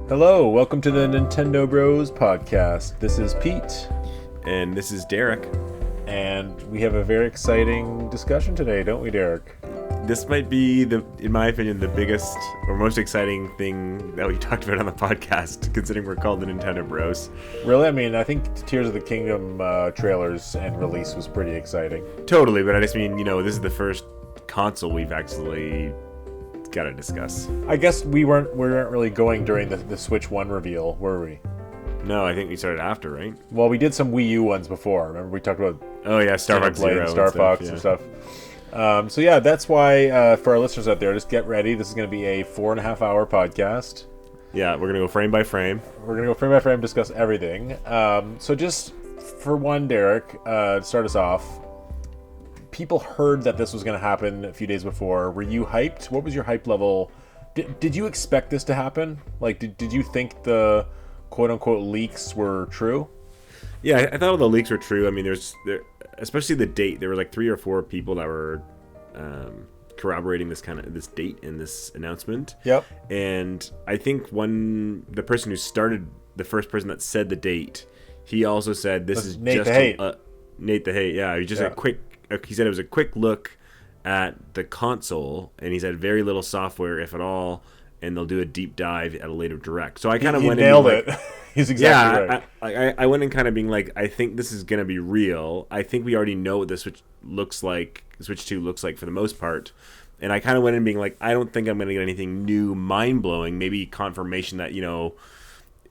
Hello, welcome to the Nintendo Bros podcast. This is Pete, And this is Derek. and we have a very exciting discussion today, don't we, Derek? This might be, in my opinion, the biggest or most exciting thing that we talked about on the podcast, considering we're called the Nintendo Bros. Really? I mean, I think Tears of the Kingdom trailers and release was pretty exciting. Totally, but I just mean, this is the first console we've actually got to discuss. I guess we weren't really going during the Switch 1 reveal, were we? No, I think we started after, right? Well, we did some Wii U ones before. Remember we talked about Oh yeah, Star Fox Xenoblade Zero and Star Fox and stuff. So yeah, that's why for our listeners out there, just get ready. This is going to be a 4.5-hour podcast. Yeah, we're gonna go frame by frame. We're going to go frame by frame, discuss everything. So just for one, Derek, to start us off, people heard that this was going to happen a few days before. Were you hyped? What was your hype level? Did you expect this to happen? Like, did you think the quote-unquote leaks were true? Yeah, I thought all the leaks were true. I mean, especially the date. There were like 3 or 4 people that were corroborating this date in this announcement. Yep. And I think the first person that said the date, he also said this is Nate just the Hate. Nate the Hate. Yeah, he just he said it was a quick look at the console, and he said very little software, if at all, and they'll do a deep dive at a later direct. So I kind of went nailed in it. He's exactly right. I went in kind of being like, I think this is going to be real. I think we already know what the Switch looks like, Switch 2 looks like for the most part. And I kind of went in being like, I don't think I'm going to get anything new, mind-blowing, maybe confirmation that,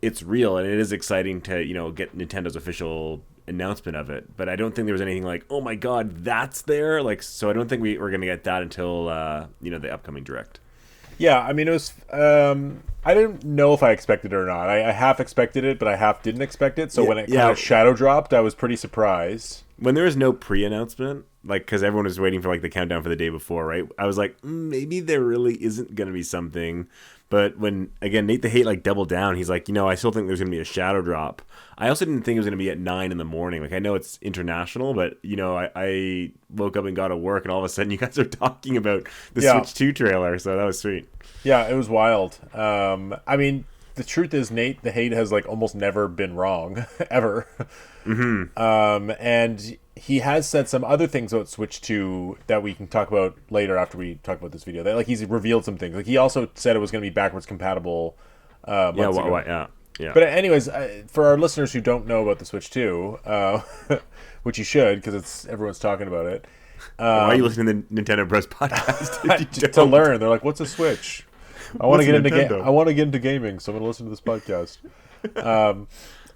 it's real. And it is exciting to, get Nintendo's official announcement of it. But I don't think there was anything like, oh my God, that's there. So I don't think we're going to get that until, the upcoming direct. Yeah, I mean, it was... I didn't know if I expected it or not. I half expected it, but I half didn't expect it. So when it kind of shadow dropped, I was pretty surprised. When there was no pre-announcement, because everyone was waiting for the countdown for the day before, right? I was like, maybe there really isn't going to be something. But when, again, Nate the Hate doubled down, he's like, I still think there's going to be a shadow drop. I also didn't think it was going to be at 9 in the morning. I know it's international, but, I woke up and got to work, and all of a sudden you guys are talking about the Switch 2 trailer, so that was sweet. Yeah, it was wild. I mean, the truth is Nate the Hate has almost never been wrong, ever. Mm-hmm. And he has said some other things about Switch 2 that we can talk about later after we talk about this video. He's revealed some things. He also said it was going to be backwards compatible months ago. Yeah. But anyways, for our listeners who don't know about the Switch 2, which you should because everyone's talking about it. Why are you listening to the Nintendo Bros podcast? To learn. They're like, what's a Switch? I want to get into gaming, so I'm going to listen to this podcast.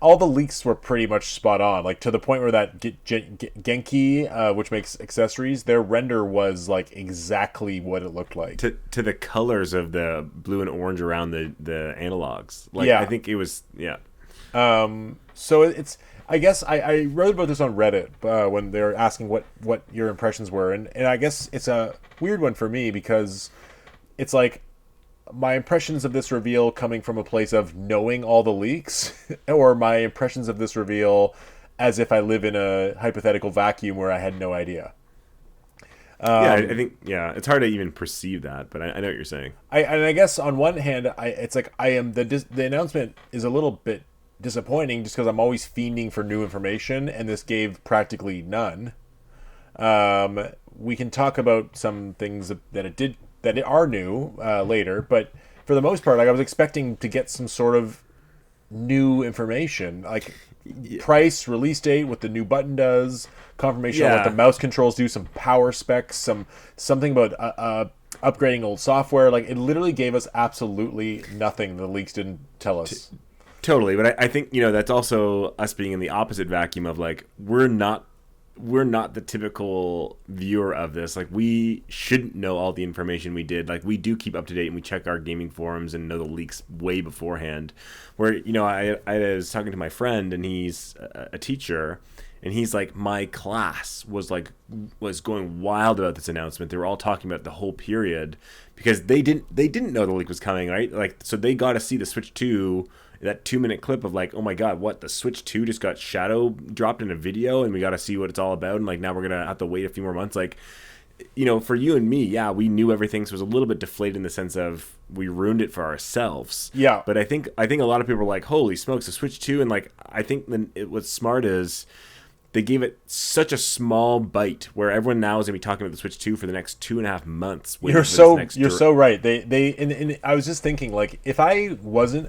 All the leaks were pretty much spot on, to the point where that Genki, which makes accessories, their render was exactly what it looked like. To the colors of the blue and orange around the analogs. I think it was, yeah. So it's, I guess I wrote about this on Reddit when they were asking what your impressions were, and I guess it's a weird one for me because it's my impressions of this reveal coming from a place of knowing all the leaks, or my impressions of this reveal as if I live in a hypothetical vacuum where I had no idea. I think it's hard to even perceive that, but I know what you're saying. I guess on one hand, the announcement is a little bit disappointing just because I'm always fiending for new information, and this gave practically none. We can talk about some things that are new later, but for the most part, I was expecting to get some sort of new information, price, release date, what the new button does, confirmation of what the mouse controls do, some power specs, something about upgrading old software. It literally gave us absolutely nothing. The leaks didn't tell us. Totally, but I think that's also us being in the opposite vacuum of we're not the typical viewer of this. We shouldn't know all the information we did. We do keep up to date and we check our gaming forums and know the leaks way beforehand. Where, I was talking to my friend, and he's a teacher, and he's like, my class was going wild about this announcement. They were all talking about the whole period because they didn't know the leak was coming, right? So they got to see the Switch 2, that 2-minute clip of oh my God, what, the Switch 2 just got shadow dropped in a video, and we got to see what it's all about, and now we're gonna have to wait a few more months. for you and me, yeah, we knew everything, so it was a little bit deflated in the sense of we ruined it for ourselves. Yeah. But I think a lot of people were like, "Holy smokes, the Switch 2!" And like, I think then what's smart is they gave it such a small bite where everyone now is gonna be talking about the Switch 2 for the next 2.5 months. You're so right. And I was just thinking, like, if I wasn't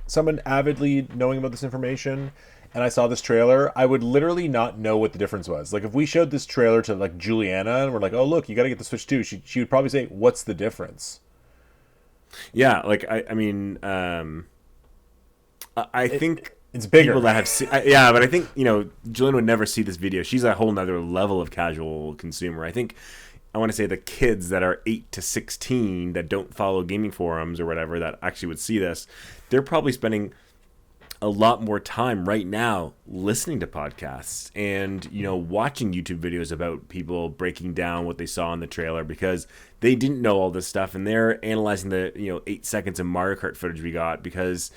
someone avidly knowing about this information and I saw this trailer, I would literally not know what the difference was. Like, if we showed this trailer to like Juliana and we're like, "Oh, look, you got to get the Switch 2," she would probably say, "What's the difference?" Yeah, like I mean, I think it's bigger. People that have seen, yeah, but I think Julian would never see this video. She's a whole nother level of casual consumer. I think I want to say the kids that are 8 to 16 that don't follow gaming forums or whatever that actually would see this, they're probably spending a lot more time right now listening to podcasts and watching YouTube videos about people breaking down what they saw in the trailer because they didn't know all this stuff, and they're analyzing the 8 seconds of Mario Kart footage we got because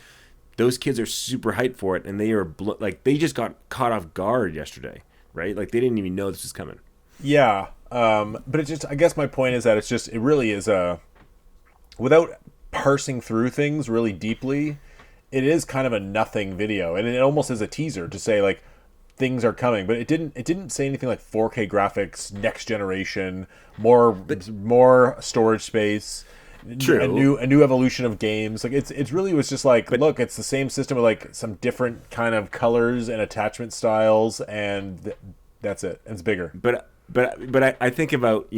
those kids are super hyped for it, and they are they just got caught off guard yesterday, right? Like they didn't even know this was coming. Yeah, but it's just, I guess my point is that it really is without parsing through things really deeply, it is kind of a nothing video, and it almost is a teaser to say like things are coming, but it didn't say anything like 4K graphics, next generation, more storage space, True. a new evolution of games. Like it's really was just like, look, it's the same system with like some different kind of colors and attachment styles, and that's it. It's bigger. But I think about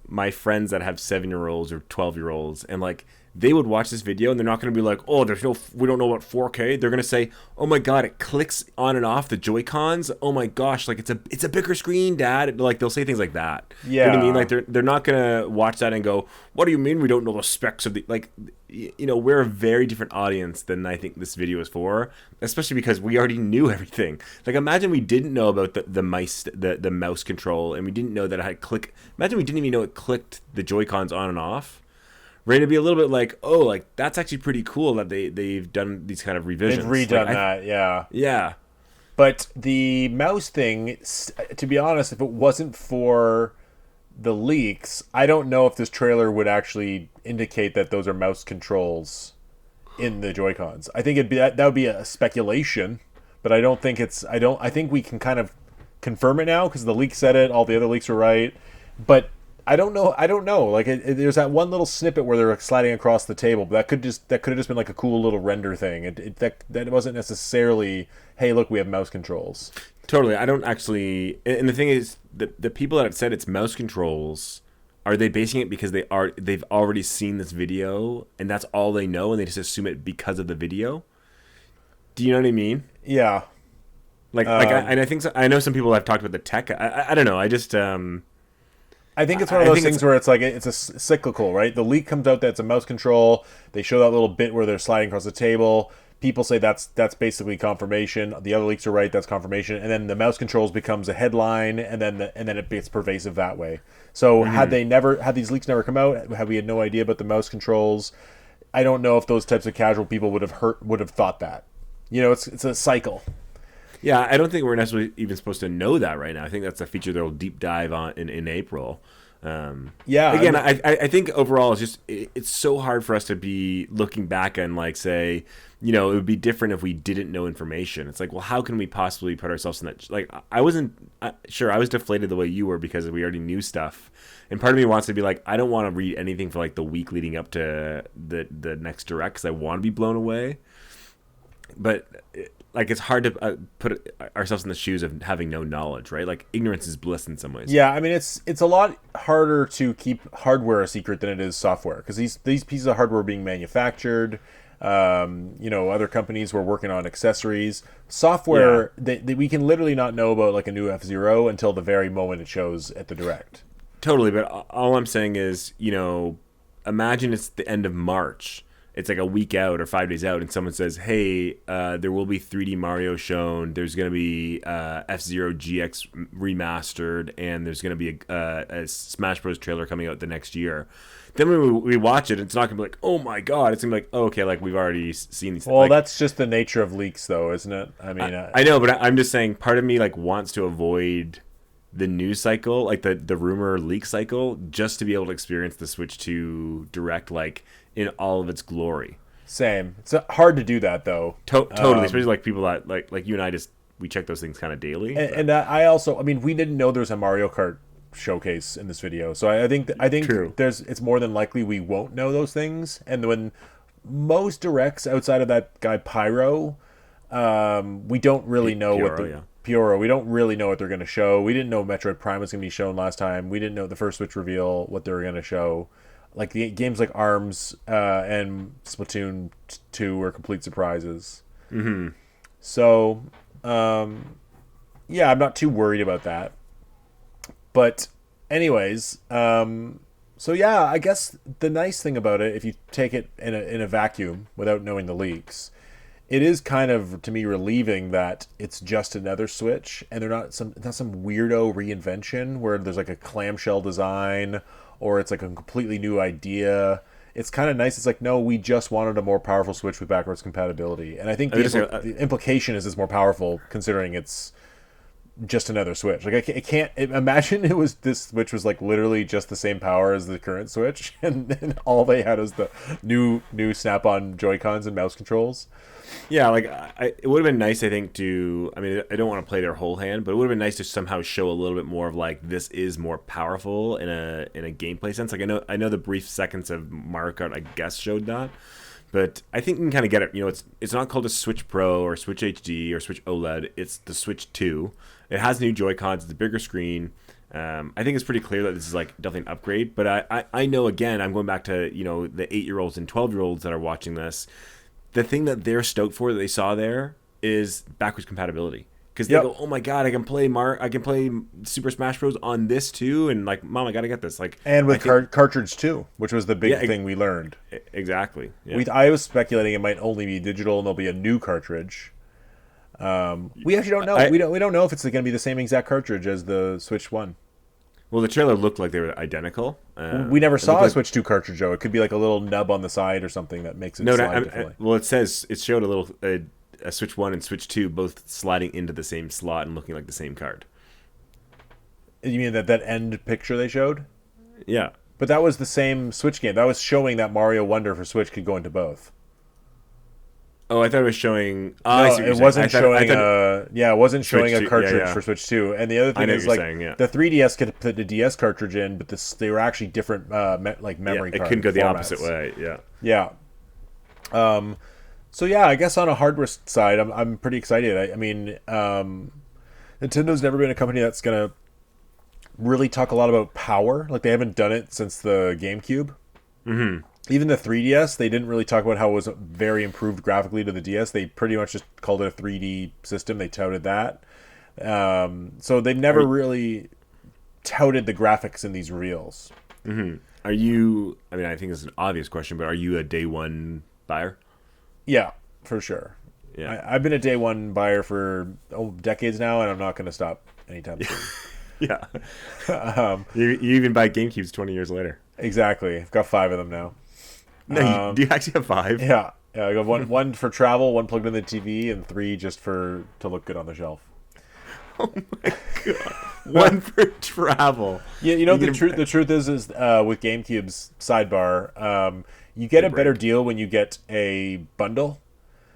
my friends that have 7-year-olds or 12-year-olds, and like they would watch this video and they're not going to be like, "Oh, we don't know about 4K." They're going to say, "Oh my god, it clicks on and off the Joy-Cons. Oh my gosh, like it's a bigger screen, Dad." Like they'll say things like that. Yeah. You know what I mean? Like they're not going to watch that and go, "What do you mean we don't know the specs of the like?" We're a very different audience than I think this video is for, especially because we already knew everything. Like imagine we didn't know about the mouse control, and we didn't know that it had click. Imagine we didn't even know it clicked the Joy-Cons on and off. Right, to be a little bit like, oh, like that's actually pretty cool that they've done these kind of revisions. They've redone that, yeah. Yeah. But the mouse thing, to be honest, if it wasn't for the leaks, I don't know if this trailer would actually indicate that those are mouse controls in the Joy-Cons. I think that would be a speculation, but I don't think it's. I think we can kind of confirm it now because the leak said it. All the other leaks were right, but I don't know. Like there's that one little snippet where they're like sliding across the table, but that could have just been like a cool little render thing. That wasn't necessarily, hey, look, we have mouse controls. Totally. I don't actually. And the thing is, the people that have said it's mouse controls, are they basing it because they've already seen this video and that's all they know, and they just assume it because of the video? Do you know what I mean? Yeah. And I think I know some people have talked about the tech. I don't know. I just. I think it's one of those things where it's like it's a cyclical, right? The leak comes out that it's a mouse control. They show that little bit where they're sliding across the table. People say that's basically confirmation. The other leaks are right. That's confirmation. And then the mouse controls becomes a headline, and then it gets pervasive that way. So had these leaks never come out, had we had no idea about the mouse controls, I don't know if those types of casual people would have thought that. It's a cycle. Yeah, I don't think we're necessarily even supposed to know that right now. I think that's a feature they'll deep dive on in April. Yeah. Again, I think overall it's so hard for us to be looking back and like say, it would be different if we didn't know information. It's like, well, how can we possibly put ourselves in that? Like, I wasn't sure. I was deflated the way you were because we already knew stuff. And part of me wants to be like, I don't want to read anything for like the week leading up to the next direct because I want to be blown away. But it's hard to put ourselves in the shoes of having no knowledge, right? Like ignorance is bliss in some ways. Yeah, I mean it's a lot harder to keep hardware a secret than it is software because these pieces of hardware are being manufactured. Other companies were working on accessories. Software, we can literally not know about like a new F-Zero until the very moment it shows at the direct. Totally, but all I'm saying is, imagine it's the end of March. It's like a week out or 5 days out, and someone says, "Hey, there will be 3D Mario shown. There's going to be F-Zero GX remastered, and there's going to be a Smash Bros. Trailer coming out the next year." Then when we watch it, it's not going to be like, "Oh my god!" It's going to be like, "Oh, okay, like we've already seen these." Well, that's just the nature of leaks, though, isn't it? I mean, I know, but I'm just saying, part of me like wants to avoid the news cycle, like the rumor leak cycle, just to be able to experience the Switch 2 Direct like in all of its glory. Same. It's hard to do that though. Totally, especially like people that like you and I just we check those things kind of daily. And I also, I mean, we didn't know there was a Mario Kart showcase in this video, so I think True. it's more than likely we won't know those things. And when most directs outside of that guy Pyro, we don't really know what Pioro, the yeah. Pioro. We don't really know what they're going to show. We didn't know Metroid Prime was going to be shown last time. We didn't know the first Switch reveal what they were going to show. Like the games like ARMS and Splatoon 2 were complete surprises. Mm-hmm. So, yeah, I'm not too worried about that. But, anyways, so yeah, I guess the nice thing about it, if you take it in a vacuum without knowing the leaks, it is kind of, to me, relieving that it's just another Switch, and they're not some weirdo reinvention where there's like a clamshell design or it's like a completely new idea. It's kind of nice. It's like, no, we just wanted a more powerful Switch with backwards compatibility, and I think the implication is it's more powerful considering it's just another Switch. Like I can't imagine this Switch was like literally just the same power as the current Switch, and then all they had was the new Snap-on Joy-Cons and mouse controls. Yeah, like it would have been nice, I think, to. I mean, I don't want to play their whole hand, but it would have been nice to somehow show a little bit more of like this is more powerful in a gameplay sense. Like I know the brief seconds of Mario Kart, I guess, showed that, but I think you can kind of get it. You know, it's not called a Switch Pro or Switch HD or Switch OLED. It's the Switch 2. It has new Joy-Cons. It's a bigger screen. I think it's pretty clear that this is like definitely an upgrade. But I know, again, I'm going back to the 8-year-olds and 12-year-olds that are watching this. The thing that they're stoked for that they saw there is backwards compatibility, because they go, "Oh my god, I can play Super Smash Bros. On this too," and like, "Mom, I gotta get this." Like, and with cartridge too, which was the big thing we learned. Exactly. Yeah. I was speculating it might only be digital and there'll be a new cartridge. We actually don't know. We don't know if it's going to be the same exact cartridge as the Switch 1. Well, the trailer looked like they were identical. We never saw a Switch 2 cartridge, though. It could be like a little nub on the side or something that makes it slide differently. Well, it showed a Switch 1 and Switch 2 both sliding into the same slot and looking like the same card. You mean that end picture they showed? Yeah. But that was the same Switch game. That was showing that Mario Wonder for Switch could go into both. Oh, I thought it was showing. No, it wasn't showing. It wasn't showing a cartridge for Switch 2. And the other thing is, like, the 3DS could put the DS cartridge in, but they were actually different, memory cards. It couldn't go the opposite way. Yeah. Yeah. So yeah, I guess on a hardware side, I'm pretty excited. I mean, Nintendo's never been a company that's gonna really talk a lot about power. Like, they haven't done it since the GameCube. Mm-hmm. Even the 3DS, they didn't really talk about how it was very improved graphically to the DS. They pretty much just called it a 3D system. They touted that. So they've never really touted the graphics in these reveals. Mm-hmm. Are you, I mean, I think it's an obvious question, but are you a day one buyer? Yeah, for sure. Yeah. I've been a day one buyer for decades now, and I'm not going to stop anytime soon. Yeah. You even buy GameCubes 20 years later. Exactly. I've got 5 of them now. No, do you actually have 5? Yeah. I got one for travel, 1 plugged in the TV, and 3 just to look good on the shelf. Oh my god! 1 for travel. Yeah, the truth is with GameCube's sidebar, you get a better deal when you get a bundle.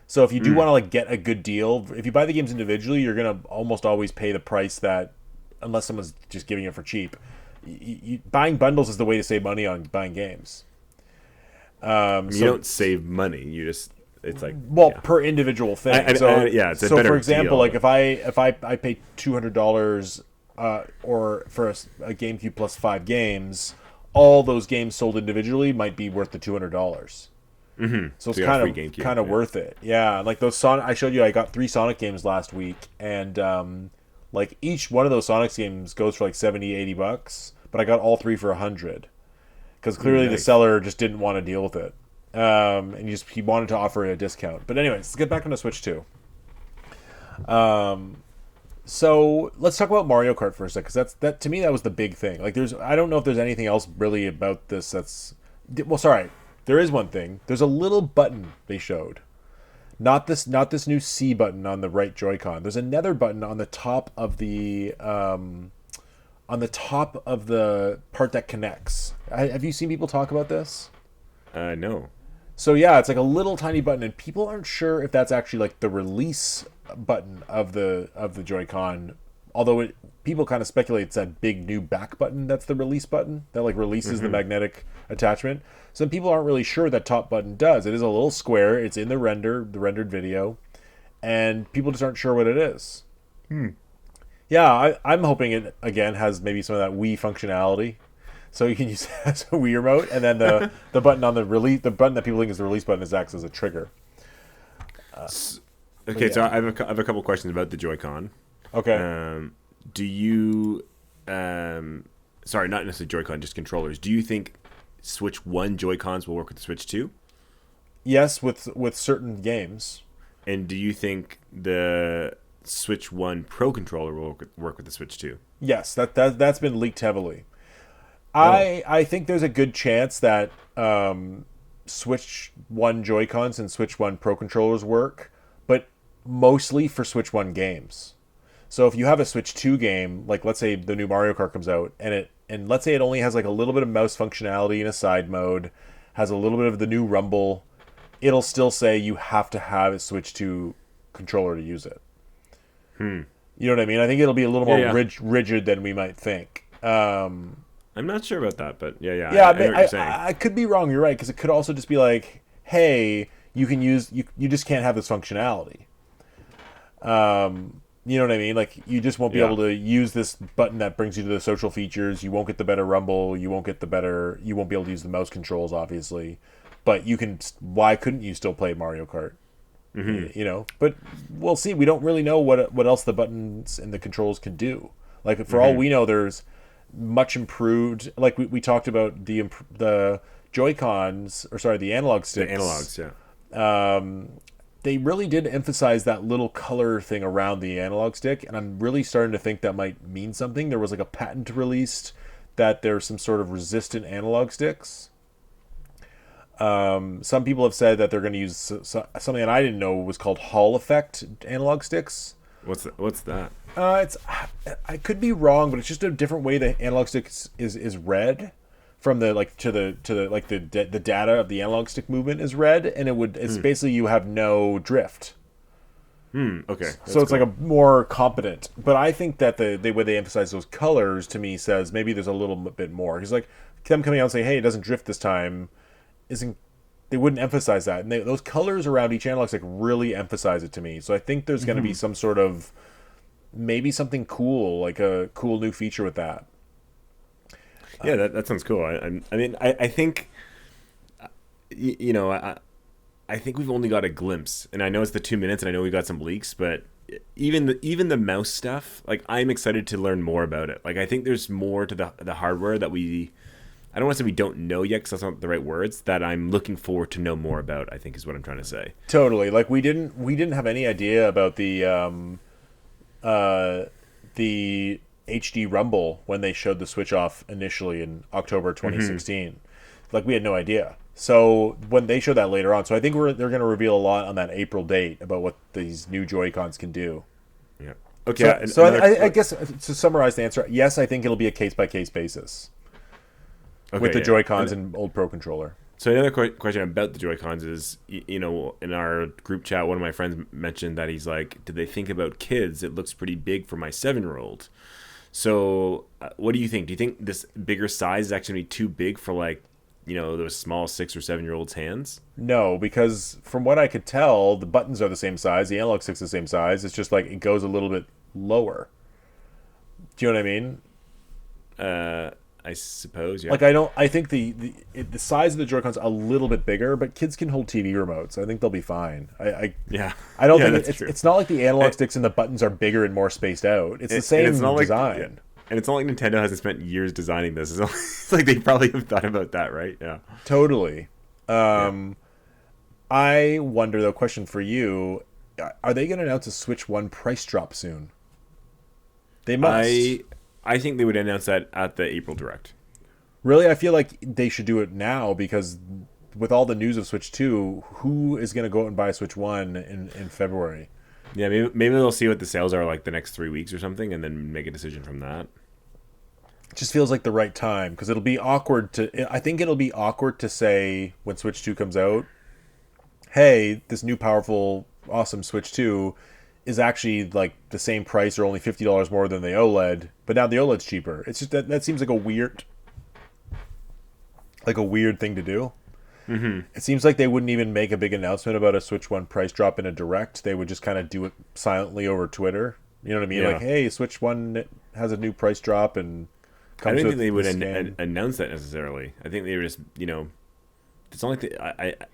So if you do want to like get a good deal, if you buy the games individually, you're gonna almost always pay the price that, unless someone's just giving it for cheap. Buying bundles is the way to save money on buying games. You don't save money. You just, it's like, per individual thing. It's a better for example, deal. Like if I pay $200 or for a GameCube plus 5 games, all those games sold individually might be worth the $200. Mm-hmm. So it's kind of worth it. Yeah, like those Sonic. I showed you. I got 3 Sonic games last week, and like each one of those Sonic games goes for like $70-$80, but I got all 3 for $100. Because clearly the seller just didn't want to deal with it, and he wanted to offer a discount. But anyways, let's get back into Switch 2. So let's talk about Mario Kart for a second, because that to me that was the big thing. Like, I don't know if there's anything else really about this there is one thing. There's a little button they showed, not this new C button on the right Joy-Con. There's another button on the top of the on the top of the part that connects. Have you seen people talk about this? No. So yeah, it's like a little tiny button, and people aren't sure if that's actually like the release button of the Joy-Con. Although people kind of speculate it's that big new back button that's the release button that like releases the magnetic attachment. Some people aren't really sure that top button does. It is a little square. It's in the rendered video, and people just aren't sure what it is. Yeah, I'm hoping it again has maybe some of that Wii functionality, so you can use it as a Wii remote, and then the button on the release, the button that people think is the release button, is acts as a trigger. Okay, yeah. so I have a couple questions about the Joy-Con. Okay. Do you, sorry, not necessarily Joy-Con, just controllers. Do you think Switch 1 Joy-Cons will work with the Switch 2? Yes, with certain games. And do you think the Switch 1 Pro controller will work with the Switch 2? Yes, that's been leaked heavily. I think there's a good chance that Switch 1 Joy-Cons and Switch 1 Pro controllers work, but mostly for Switch 1 games. So if you have a Switch 2 game, like let's say the new Mario Kart comes out, and let's say it only has like a little bit of mouse functionality in a side mode, has a little bit of the new rumble, it'll still say you have to have a Switch 2 controller to use it. You know what I mean? I think it'll be a little more rigid than we might think. I'm not sure about that, but yeah, Yeah, I know what you're saying. I could be wrong. You're right, because it could also just be like, hey, you can use you just can't have this functionality. You know what I mean? Like you just won't be able to use this button that brings you to the social features. You won't get the better rumble. You won't be able to use the mouse controls, obviously. But you can. Why couldn't you still play Mario Kart? You know, but we'll see. We don't really know what else the buttons and the controls can do. Like for all we know, there's much improved. Like we talked about the Joy-Cons, or sorry, the analog sticks. The analogs, yeah. They really did emphasize that little color thing around the analog stick, and I'm really starting to think that might mean something. There was like a patent released that there's some sort of resistant analog sticks. Some people have said that they're going to use something that I didn't know was called Hall effect analog sticks. What's that? I could be wrong, but it's just a different way the analog stick is read from the like to the like the data of the analog stick movement is read, and it's basically you have no drift. Okay. So it's cool. Like a more competent. But I think that the way they emphasize those colors to me says maybe there's a little bit more. Because like them coming out and saying, hey, it doesn't drift this time, they wouldn't emphasize that. And those colors around each analog stick really emphasize it to me. So I think there's going to be some sort of maybe something cool, like a cool new feature with that. Yeah, that sounds cool. I mean, I think, you know, I think we've only got a glimpse, and I know it's the 2 minutes, and I know we got some leaks, but even the mouse stuff, like I'm excited to learn more about it. Like I think there's more to the hardware that I don't want to say we don't know yet, because that's not the right words, that I'm looking forward to know more about, I think is what I'm trying to say. Totally. Like we didn't have any idea about the HD Rumble when they showed the Switch off initially in October 2016. Like we had no idea. So when they show that later on, so I think they're going to reveal a lot on that April date about what these new Joy-Cons can do. Yeah. Okay. So I guess to summarize the answer, yes, I think it'll be a case-by-case basis with the Joy-Cons and old Pro Controller. So another question about the Joy-Cons is, you know, in our group chat, one of my friends mentioned that he's like, did they think about kids? It looks pretty big for my 7-year-old. So what do you think? Do you think this bigger size is actually going to be too big for, like, you know, those small 6 or 7-year-olds' hands? No, because from what I could tell, the buttons are the same size. The analog stick's the same size. It's just like it goes a little bit lower. Do you know what I mean? I suppose, yeah. Like I think the size of the Joy-Cons a little bit bigger, but kids can hold TV remotes. I think they'll be fine. I don't think it's not like the analog sticks and the buttons are bigger and more spaced out. It's the same design. And it's not like Nintendo hasn't spent years designing this. It's like they probably have thought about that, right? Yeah. Totally. I wonder, though, question for you, are they going to announce a Switch 1 price drop soon? They must. I think they would announce that at the April Direct. Really? I feel like they should do it now, because with all the news of Switch 2, who is going to go out and buy a Switch 1 in February? Yeah, maybe they'll see what the sales are like the next 3 weeks or something, and then make a decision from that. just feels like the right time because it'll be awkward to. I think it'll be awkward to say when Switch 2 comes out, hey, this new powerful, awesome Switch 2 is actually like the same price or only $50 more than the OLED, but now the OLED's cheaper. It's just that seems like a weird thing to do. Mm-hmm. It seems like they wouldn't even make a big announcement about a Switch 1 price drop in a direct. They would just kind of do it silently over Twitter. You know what I mean? Yeah. Like, hey, Switch 1 has a new price drop and I comes don't with think they would this game. announce that necessarily. I think they were just, it's only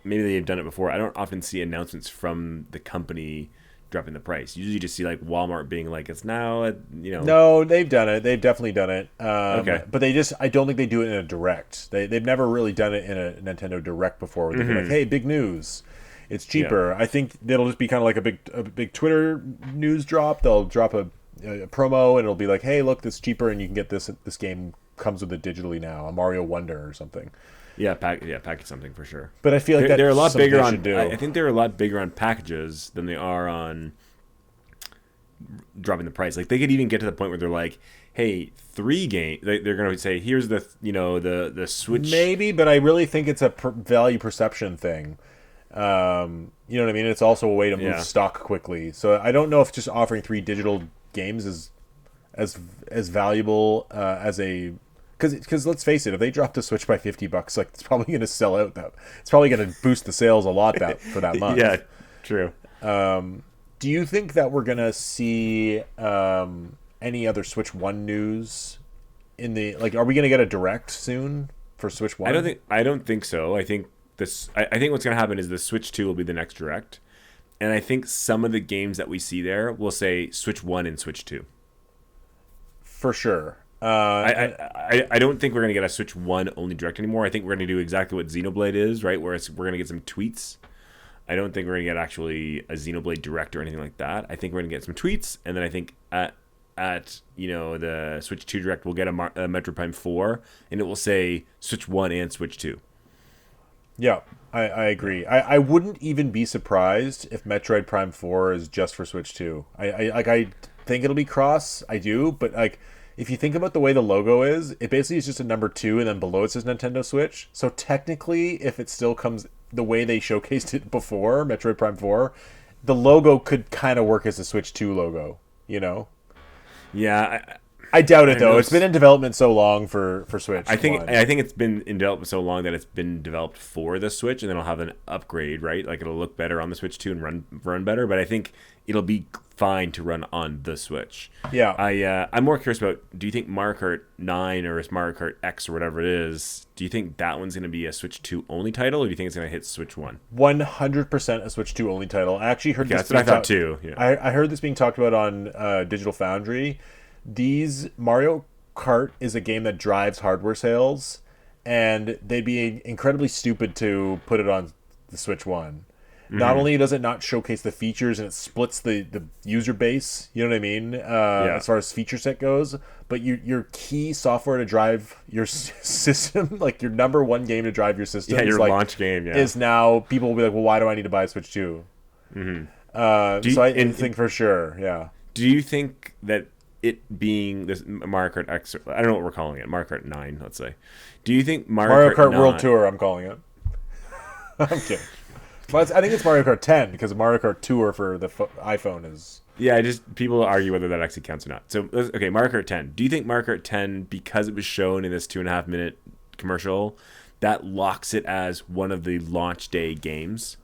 maybe they've done it before. I don't often see announcements from the company dropping the price. Usually, you just see like Walmart being like, "It's now," No, they've done it. They've definitely done it. Okay. But I don't think they do it in a direct. They've never really done it in a Nintendo Direct before where they'd be like, hey, big news. It's cheaper. Yeah. I think it'll just be kind of like a big Twitter news drop. They'll drop a promo and it'll be like, hey, look, this is cheaper and you can get this game comes with it digitally now, a Mario Wonder or something. Yeah, package something for sure. But I feel like they're a lot bigger on. Do. I think they're a lot bigger on packages than they are on dropping the price. Like they could even get to the point where they're like, "Hey, 3 games." They're going to say, "Here's the the Switch." Maybe, but I really think it's a value perception thing. You know what I mean? It's also a way to move stock quickly. So I don't know if just offering 3 digital games is as valuable as a. Because let's face it, if they drop the Switch by $50, like it's probably going to sell out. It's probably going to boost the sales a lot for that month. Yeah, true. Do you think that we're going to see any other Switch 1 news in the are we going to get a direct soon for Switch 1? I don't think so. I think I think what's going to happen is the Switch 2 will be the next direct, and I think some of the games that we see there will say Switch 1 and Switch 2. For sure. I don't think we're going to get a Switch 1 only direct anymore. I think we're going to do exactly what Xenoblade is, right? Where we're going to get some tweets. I don't think we're going to get actually a Xenoblade direct or anything like that. I think we're going to get some tweets, and then I think at the Switch 2 direct, we'll get a Metroid Prime 4, and it will say Switch 1 and Switch 2. Yeah, I agree. I wouldn't even be surprised if Metroid Prime 4 is just for Switch 2. I think it'll be cross. I do, but if you think about the way the logo is, it basically is just a number 2, and then below it says Nintendo Switch. So technically, if it still comes the way they showcased it before, Metroid Prime 4, the logo could kind of work as a Switch 2 logo, Yeah, I doubt it though. It's been in development so long for Switch. I think it's been in development so long that it's been developed for the Switch, and then it'll have an upgrade, right? Like it'll look better on the Switch 2 and run better. But I think it'll be fine to run on the Switch. Yeah. I'm more curious about. Do you think Mario Kart 9 or Mario Kart X or whatever it is? Do you think that one's going to be a Switch 2 only title, or do you think it's going to hit Switch 1? 100% a Switch 2 only title. I actually heard this. That's what I thought too. Yeah. I heard this being talked about on Digital Foundry. These Mario Kart is a game that drives hardware sales, and they'd be incredibly stupid to put it on the Switch 1. Not only does it not showcase the features and it splits the user base, you know what I mean, as far as feature set goes, but your key software to drive your system, like your number 1 game to drive your system, your launch game, is now people will be like, well, why do I need to buy a Switch 2? So I think for sure, yeah. Do you think that it being this Mario Kart X, I don't know what we're calling it, Mario Kart 9, let's say. Do you think Mario Kart 9, World Tour, I'm calling it. I'm kidding. Well, I think it's Mario Kart 10 because Mario Kart Tour for the iPhone is... Yeah, people argue whether that actually counts or not. So, okay, Mario Kart 10. Do you think Mario Kart 10, because it was shown in this 2.5 minute commercial, that locks it as one of the launch day games?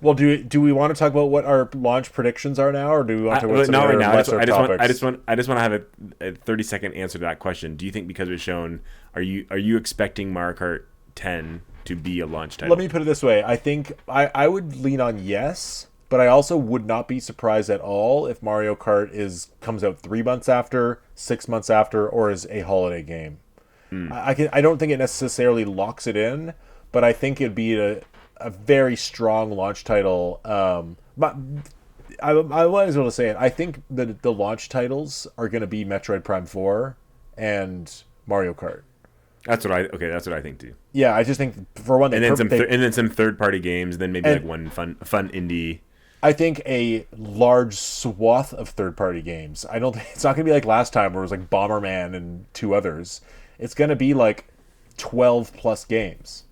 Well, do we want to talk about what our launch predictions are now, or do we want to talk about some other lesser topics? I just want to have a 30-second answer to that question. Do you think because it was shown, are you expecting Mario Kart 10 to be a launch title? Let me put it this way. I think I would lean on yes, but I also would not be surprised at all if Mario Kart comes out 3 months after, 6 months after, or is a holiday game. I don't think it necessarily locks it in, but I think it'd be a very strong launch title. But I might as well say it. I think the launch titles are going to be Metroid Prime 4 and Mario Kart. That's what I think too. Yeah, I just think for one, and then some third party games, then maybe like one fun indie. I think a large swath of third-party games. I don't think it's not going to be like last time where it was like Bomberman and two others. It's going to be like 12 plus games.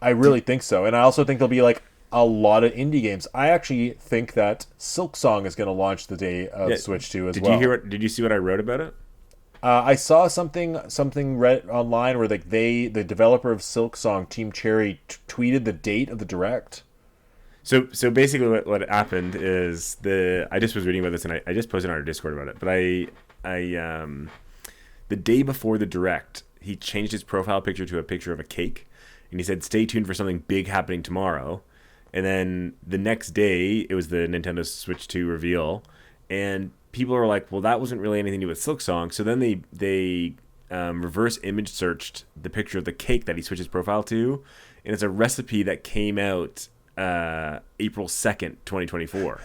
I really think so. And I also think there'll be like a lot of indie games. I actually think that Silksong is going to launch the day of Switch 2 as Did well. you hear? Did you see what I wrote about it? I saw something read online where like the developer of Silksong, Team Cherry, tweeted the date of the direct. So basically, what happened is I just was reading about this, and I just posted on our Discord about it. But the day before the direct, he changed his profile picture to a picture of a cake, and he said, "Stay tuned for something big happening tomorrow." And then the next day, it was the Nintendo Switch 2 reveal, and people are like, "Well, that wasn't really anything to do with Silksong." So then they reverse image searched the picture of the cake that he switched his profile to, and it's a recipe that came out April 2nd, 2024.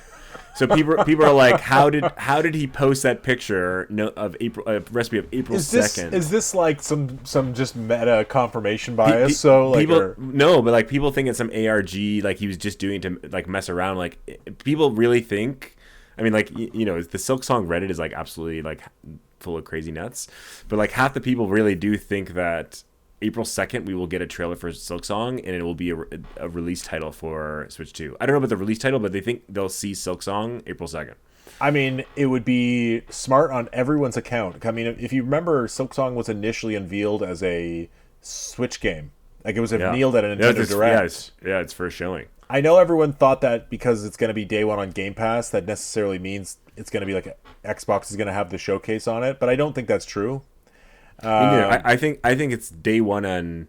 So people are like, how did he post that picture of a recipe of April 2nd? Is this like some just meta confirmation bias? So like no, but like people think it's some ARG, like he was just doing it to like mess around. Like people really think. I mean, like, you know, the Silksong Reddit is like absolutely like full of crazy nuts, but like half the people really do think that April 2nd we will get a trailer for Silksong and it will be a release title for Switch 2. I don't know about the release title, but they think they'll see Silksong April 2nd. I mean, it would be smart on everyone's account. I mean, if you remember, Silksong was initially unveiled as a Switch game. Like it was unveiled at a Nintendo Direct. Yeah, it's first showing. I know everyone thought that because it's going to be day one on Game Pass, that necessarily means it's going to be like Xbox is going to have the showcase on it, but I don't think that's true. I think it's day one on.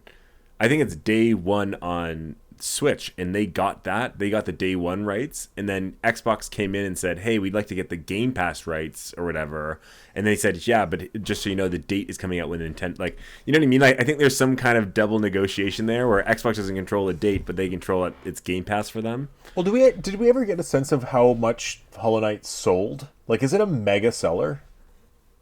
I think it's day one on Switch, and they got that. They got the day one rights, and then Xbox came in and said, "Hey, we'd like to get the Game Pass rights or whatever." And they said, "Yeah, but just so you know, the date is coming out with Nintendo." Like, you know what I mean? Like, I think there's some kind of double negotiation there where Xbox doesn't control the date, but they control its Game Pass for them. Well, did we ever get a sense of how much Hollow Knight sold? Like, is it a mega seller?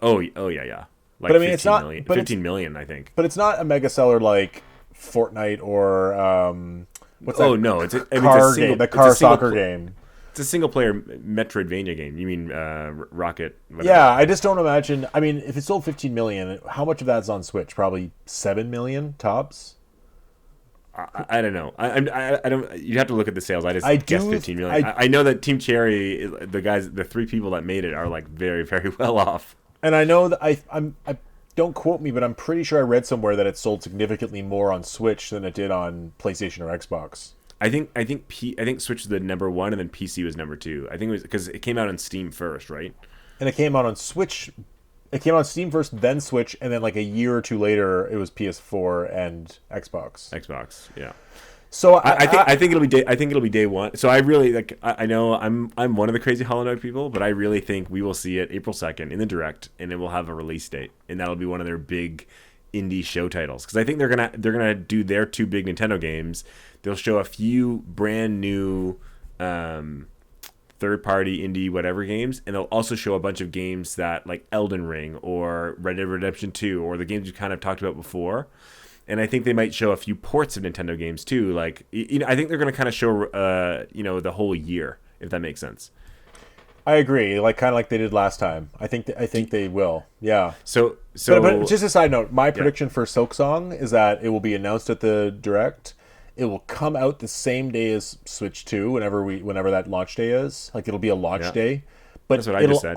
Oh yeah. Like, but I mean, it's not 15 million, I think. But it's not a mega seller like Fortnite or what's that? Oh no, it's the car soccer game. It's a single player Metroidvania game. You mean Rocket? Whatever. Yeah, I just don't imagine. I mean, if it sold 15 million, how much of that's on Switch? Probably 7 million tops. I don't know. I don't. You'd have to look at the sales. I guess 15 million. I know that Team Cherry, the three people that made it, are like very, very well off. And I know that I don't quote me, but I'm pretty sure I read somewhere that it sold significantly more on Switch than it did on PlayStation or Xbox. I think Switch was the number one, and then PC was number two. I think it was because it came out on Steam first, right? And it came out on Switch. It came out on Steam first, then Switch, and then like a year or two later, it was PS4 and Xbox. Xbox, yeah. So I think it'll be day one. So I really like. I know I'm one of the crazy Hollow Knight people, but I really think we will see it April 2nd in the direct, and it will have a release date, and that'll be one of their big indie show titles. Because I think they're gonna do their two big Nintendo games. They'll show a few brand new third party indie whatever games, and they'll also show a bunch of games that like Elden Ring or Red Dead Redemption 2 or the games we kind of talked about before. And I think they might show a few ports of Nintendo games too. Like, you know, I think they're going to kind of show, the whole year, if that makes sense. I agree. Like, kind of like they did last time. I think they will. Yeah. So. But just a side note, my prediction for Silksong is that it will be announced at the Direct. It will come out the same day as Switch 2, whenever that launch day is. Like, it'll be a launch day. But that's what I just said.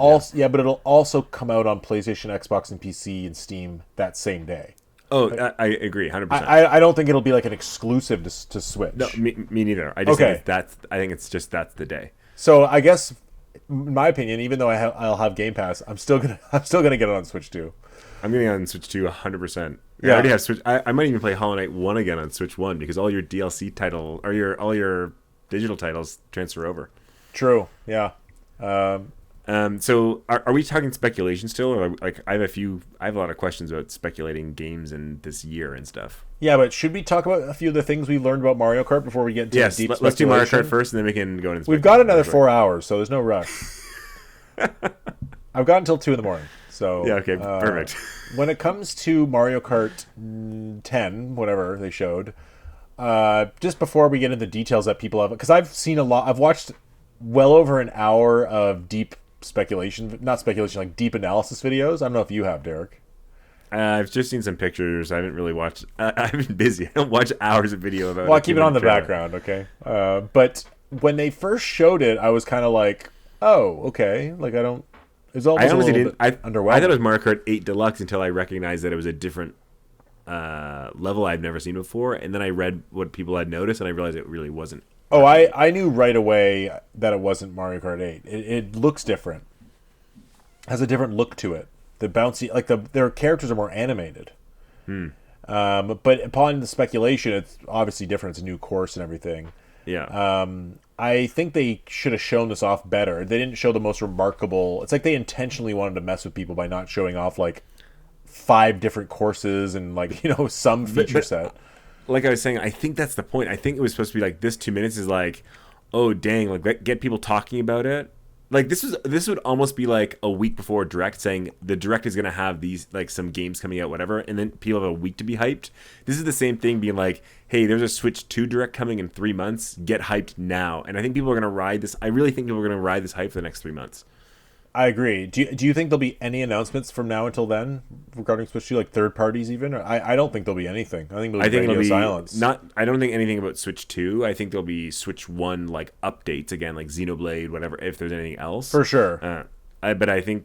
But it'll also come out on PlayStation, Xbox, and PC and Steam that same day. Oh, I agree, 100%. I don't think it'll be like an exclusive to Switch. No, me neither. I just think I think it's just that's the day. So I guess, in my opinion, even though I'll have Game Pass, I'm still gonna get it on Switch 2. I'm getting on Switch 2 100%. Yeah. I already have Switch. I might even play Hollow Knight 1 again on Switch 1 because all your DLC title or all your digital titles transfer over. True. Yeah. So are we talking speculation still, or like I have a lot of questions about speculating games in this year and stuff. Yeah, but should we talk about a few of the things we learned about Mario Kart before we get into the deep speculation? Let's do Mario Kart first, and then we can go into. We've got another 4 hours, so there's no rush. I've got until 2 a.m. So yeah, okay, perfect. When it comes to Mario Kart 10, whatever they showed, just before we get into the details that people have, because I've seen a lot, I've watched well over an hour of deep speculation, not speculation, like deep analysis videos. I don't know if you have, Derek. I've just seen some pictures. I haven't really watched. I've been busy. I don't watch hours of video about. Well, I keep it on the background, okay. But when they first showed it, I was kind of like, "Oh, okay." Like I don't. It was almost I honestly a little didn't. bit underwhelming. I thought it was Mario Kart 8 Deluxe until I recognized that it was a different level I've never seen before, and then I read what people had noticed, and I realized it really wasn't. Oh, I knew right away that it wasn't Mario Kart 8. It looks different. Has a different look to it. The bouncy, like their characters are more animated. But upon the speculation, it's obviously different. It's a new course and everything. Yeah. I think they should have shown this off better. They didn't show the most remarkable. It's like they intentionally wanted to mess with people by not showing off like 5 different courses and like some feature set. Like I was saying, I think that's the point. I think it was supposed to be like this 2 minutes is like, oh dang, like get people talking about it. Like this would almost be like a week before Direct, saying the Direct is gonna have these like some games coming out, whatever, and then people have a week to be hyped. This is the same thing, being like, hey, there's a Switch 2 Direct coming in 3 months. Get hyped now. And I think people are gonna ride this. I really think people are gonna ride this hype for the next 3 months. I agree. Do you think there'll be any announcements from now until then regarding Switch 2, like third parties even? I don't think there'll be anything. I think it'll be silence. Not. I don't think anything about Switch 2. I think there'll be Switch 1 like updates again, like Xenoblade, whatever. If there's anything else, For sure. But I think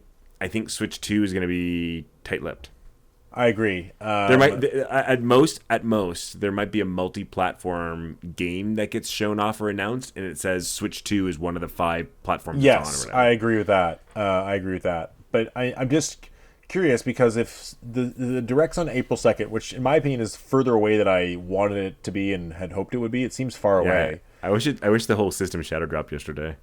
Switch 2 is going to be tight-lipped. I agree. There might at most there might be a multi-platform game that gets shown off or announced, and it says Switch 2 is one of the 5 platforms. Yes, it's on or whatever. I agree with that. But I'm just curious because if the Direct's on April 2nd, which in my opinion is further away than I wanted it to be and had hoped it would be, it seems far away. I wish the whole system shadow dropped yesterday.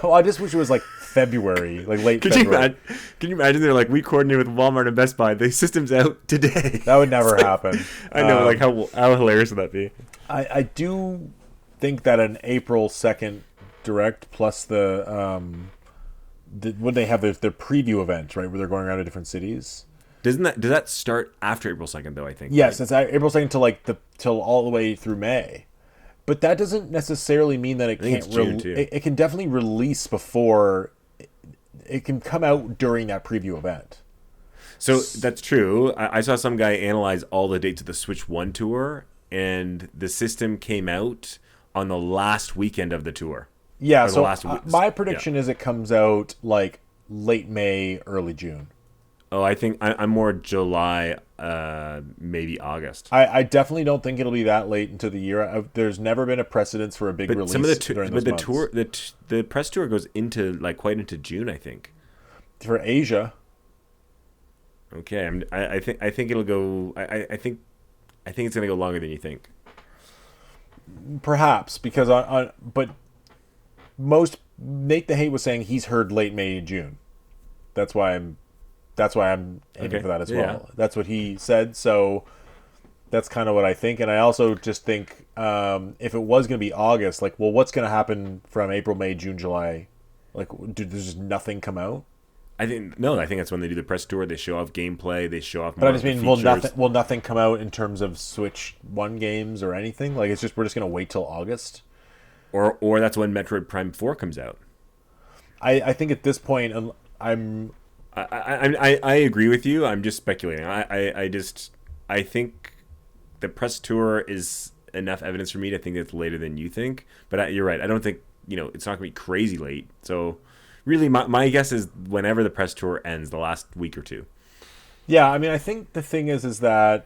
Well, I just wish it was like February, like late February. Can you imagine they're like, we coordinated with Walmart and Best Buy. The system's out today. That would never happen. I know, like how hilarious would that be? I do think that an April 2nd Direct plus when they have their preview event, right, where they're going around to different cities. Does that start after April 2nd though? I think. Yes, it's April 2nd till all the way through May. But that doesn't necessarily mean that it can't. It can definitely release before. It can come out during that preview event. So that's true. I saw some guy analyze all the dates of the Switch 1 tour, and the system came out on the last weekend of the tour. Yeah. So my prediction is it comes out like late May, early June. Oh, I think I'm more July, maybe August. I definitely don't think it'll be that late into the year. There's never been a precedence for a big release during those months. Tour, the press tour goes into like quite into June, I think. For Asia. Okay, I think it'll go. I think it's gonna go longer than you think. Perhaps because but most Nate the Hate was saying he's heard late May, June. That's why I'm aiming for that as well. That's what he said. So that's kind of what I think. And I also just think if it was going to be August, like, well, what's going to happen from April, May, June, July? Like, there's just nothing come out? I think that's when they do the press tour. They show off gameplay. They show off. But I just mean, will nothing come out in terms of Switch 1 games or anything? Like, it's just we're just going to wait till August? Or that's when Metroid Prime 4 comes out. I think at this point, I agree with you. I'm just speculating. I think the press tour is enough evidence for me to think it's later than you think. But you're right. I don't think it's not gonna be crazy late. So really, my guess is whenever the press tour ends, the last week or two. Yeah, I mean, I think the thing is that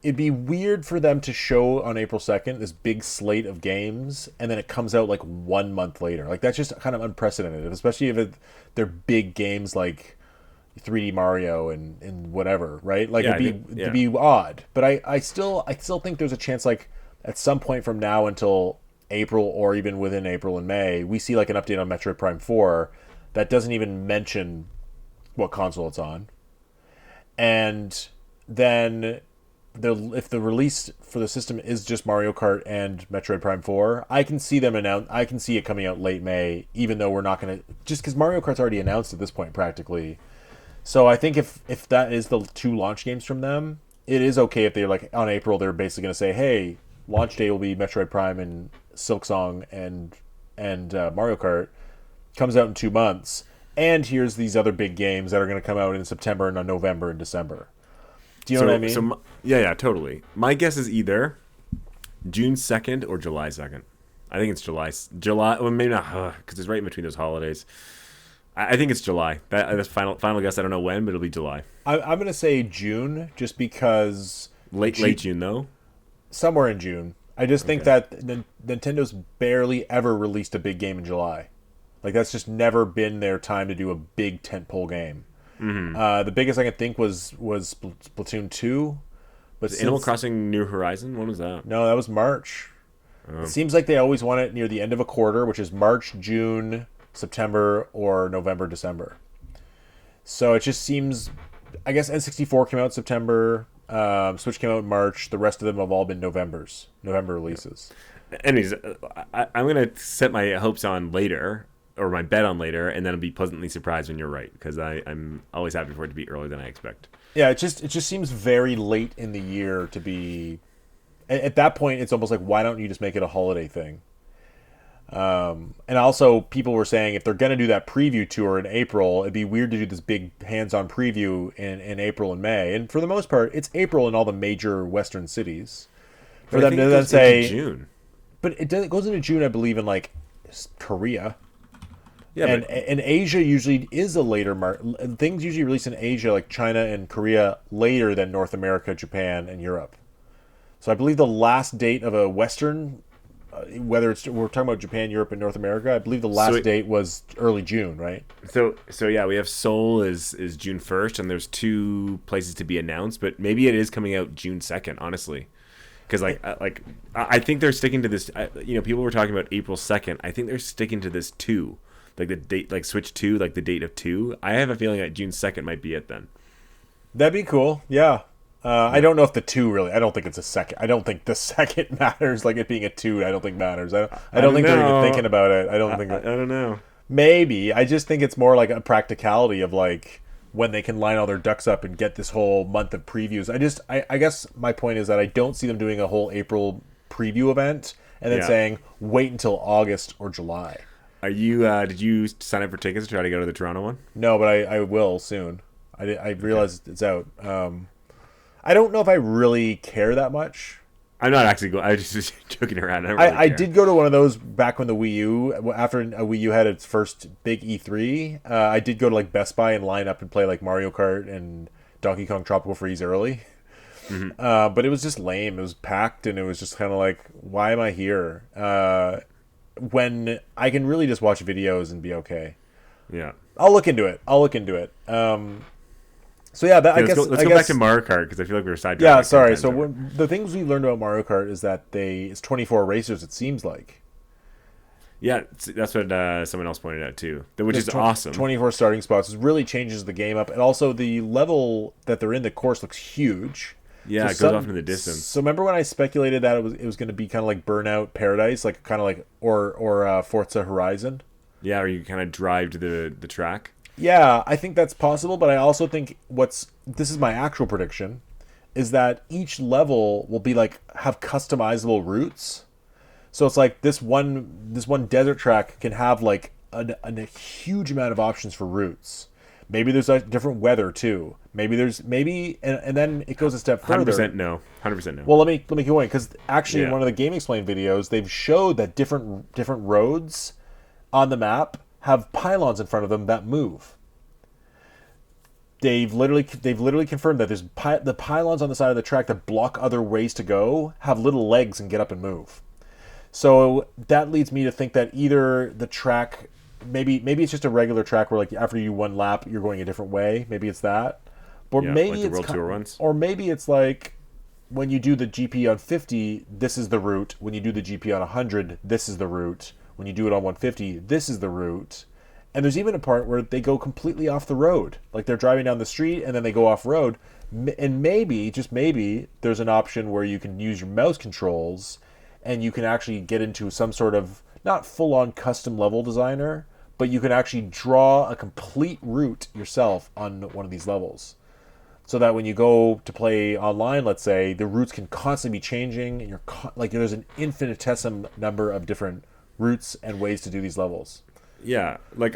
it'd be weird for them to show on April 2nd this big slate of games, and then it comes out like 1 month later. Like, that's just kind of unprecedented, especially if they're big games like 3D Mario and whatever, right? Like, it'd be odd. But I still think there's a chance, like, at some point from now until April, or even within April and May, we see like an update on Metroid Prime 4 that doesn't even mention what console it's on. And then if the release for the system is just Mario Kart and Metroid Prime 4, I can see it coming out late May, even though we're not going to, just because Mario Kart's already announced at this point practically. So I think if that is the 2 launch games from them, it is okay if they're like on April, they're basically going to say, hey, launch day will be Metroid Prime Silksong and Mario Kart comes out in 2 months, and here's these other big games that are going to come out in September and November and December. Do you know what I mean? Yeah, totally. My guess is either June 2nd or July 2nd. I think it's July. Well, maybe not, because it's right in between those holidays. I think it's July. That's final guess. I don't know when, but it'll be July. I'm going to say June, just because late June though. Somewhere in June. I just think that Nintendo's barely ever released a big game in July. Like, that's just never been their time to do a big tentpole game. Mm-hmm. The biggest I could think was Splatoon 2. But Animal Crossing New Horizon? When was that? No, that was March. It seems like they always want it near the end of a quarter, which is March, June, September, or November, December. So it just seems... I guess N64 came out in September. Switch came out in March. The rest of them have all been November releases. Anyways, I'm going to set my hopes on later, or my bet on later, and then I'll be pleasantly surprised when you're right, because I'm always happy for it to be earlier than I expect. Yeah, it just seems very late in the year to be... At that point, it's almost like, why don't you just make it a holiday thing? And also, people were saying if they're going to do that preview tour in April, it'd be weird to do this big hands-on preview in April and May. And for the most part, it's April in all the major Western cities. For them to then say June, but it goes into June, I believe, in like Korea. Yeah, and Asia usually is a later things usually release in Asia, like China and Korea, later than North America, Japan, and Europe. So I believe the last date of a Western, whether we're talking about Japan, Europe, and North America, I believe the last date was early June, right? So yeah, we have Seoul is June 1st, and there's 2 places to be announced, but maybe it is coming out June 2nd, honestly. Because I think they're sticking to this. People were talking about April 2nd. I think they're sticking to this 2, like the date, like Switch 2, like the date of 2. I have a feeling that June 2nd might be it then. That'd be cool. Yeah. I don't know if the 2 really... I don't think it's a second. I don't think the second matters. Like, it being a 2, I don't think matters. I don't think they're even thinking about it. I don't know. Maybe. I just think it's more like a practicality of, like, when they can line all their ducks up and get this whole month of previews. I guess my point is that I don't see them doing a whole April preview event and then saying, wait until August or July. Are you... did you sign up for tickets to try to go to the Toronto one? No, but I will soon. I realize it's out. I don't know if I really care that much. I'm not actually going. I was just joking around. I did go to one of those back when the Wii U, after a Wii U had its first big E3. I did go to like Best Buy and line up and play like Mario Kart and Donkey Kong Tropical Freeze early. Mm-hmm. But it was just lame. It was packed, and it was just kind of like, why am I here? When I can really just watch videos and be okay. Yeah, I'll look into it. So yeah, I guess let's go back to Mario Kart, because I feel like we were sidetracked. Yeah, sorry. So the things we learned about Mario Kart is that it's 24 racers. It seems like. Yeah, that's what someone else pointed out too, which is awesome. 24 starting spots. It really changes the game up, and also the level that they're in, the course looks huge. Yeah, it goes off into the distance. So remember when I speculated that it was going to be kind of like Burnout Paradise, like kind of like or Forza Horizon? Yeah, or you kind of drive to the track. Yeah, I think that's possible, but I also think this is my actual prediction, is that each level will be like have customizable routes. So it's like this one desert track can have like a huge amount of options for routes. Maybe there's a different weather too. Maybe and then it goes a step further. 100% no. 100% no. Well, let me keep going, because actually in one of the Game Explain videos, they've showed that different roads on the map have pylons in front of them that move. They've literally confirmed that there's the pylons on the side of the track that block other ways to go have little legs and get up and move. So that leads me to think that either the track, maybe it's just a regular track where like after you one lap you're going a different way. Maybe it's that, or maybe like the World Tour ones. Or maybe it's like when you do the GP on 50, this is the route. When you do the GP on 100, this is the route. When you do it on 150, this is the route. And there's even a part where they go completely off the road. Like they're driving down the street and then they go off road. And maybe, just maybe, there's an option where you can use your mouse controls and you can actually get into some sort of, not full-on custom level designer, but you can actually draw a complete route yourself on one of these levels. so that when you go to play online, let's say, the routes can constantly be changing, and like there's an infinitesimal number of different routes and ways to do these levels. Yeah, like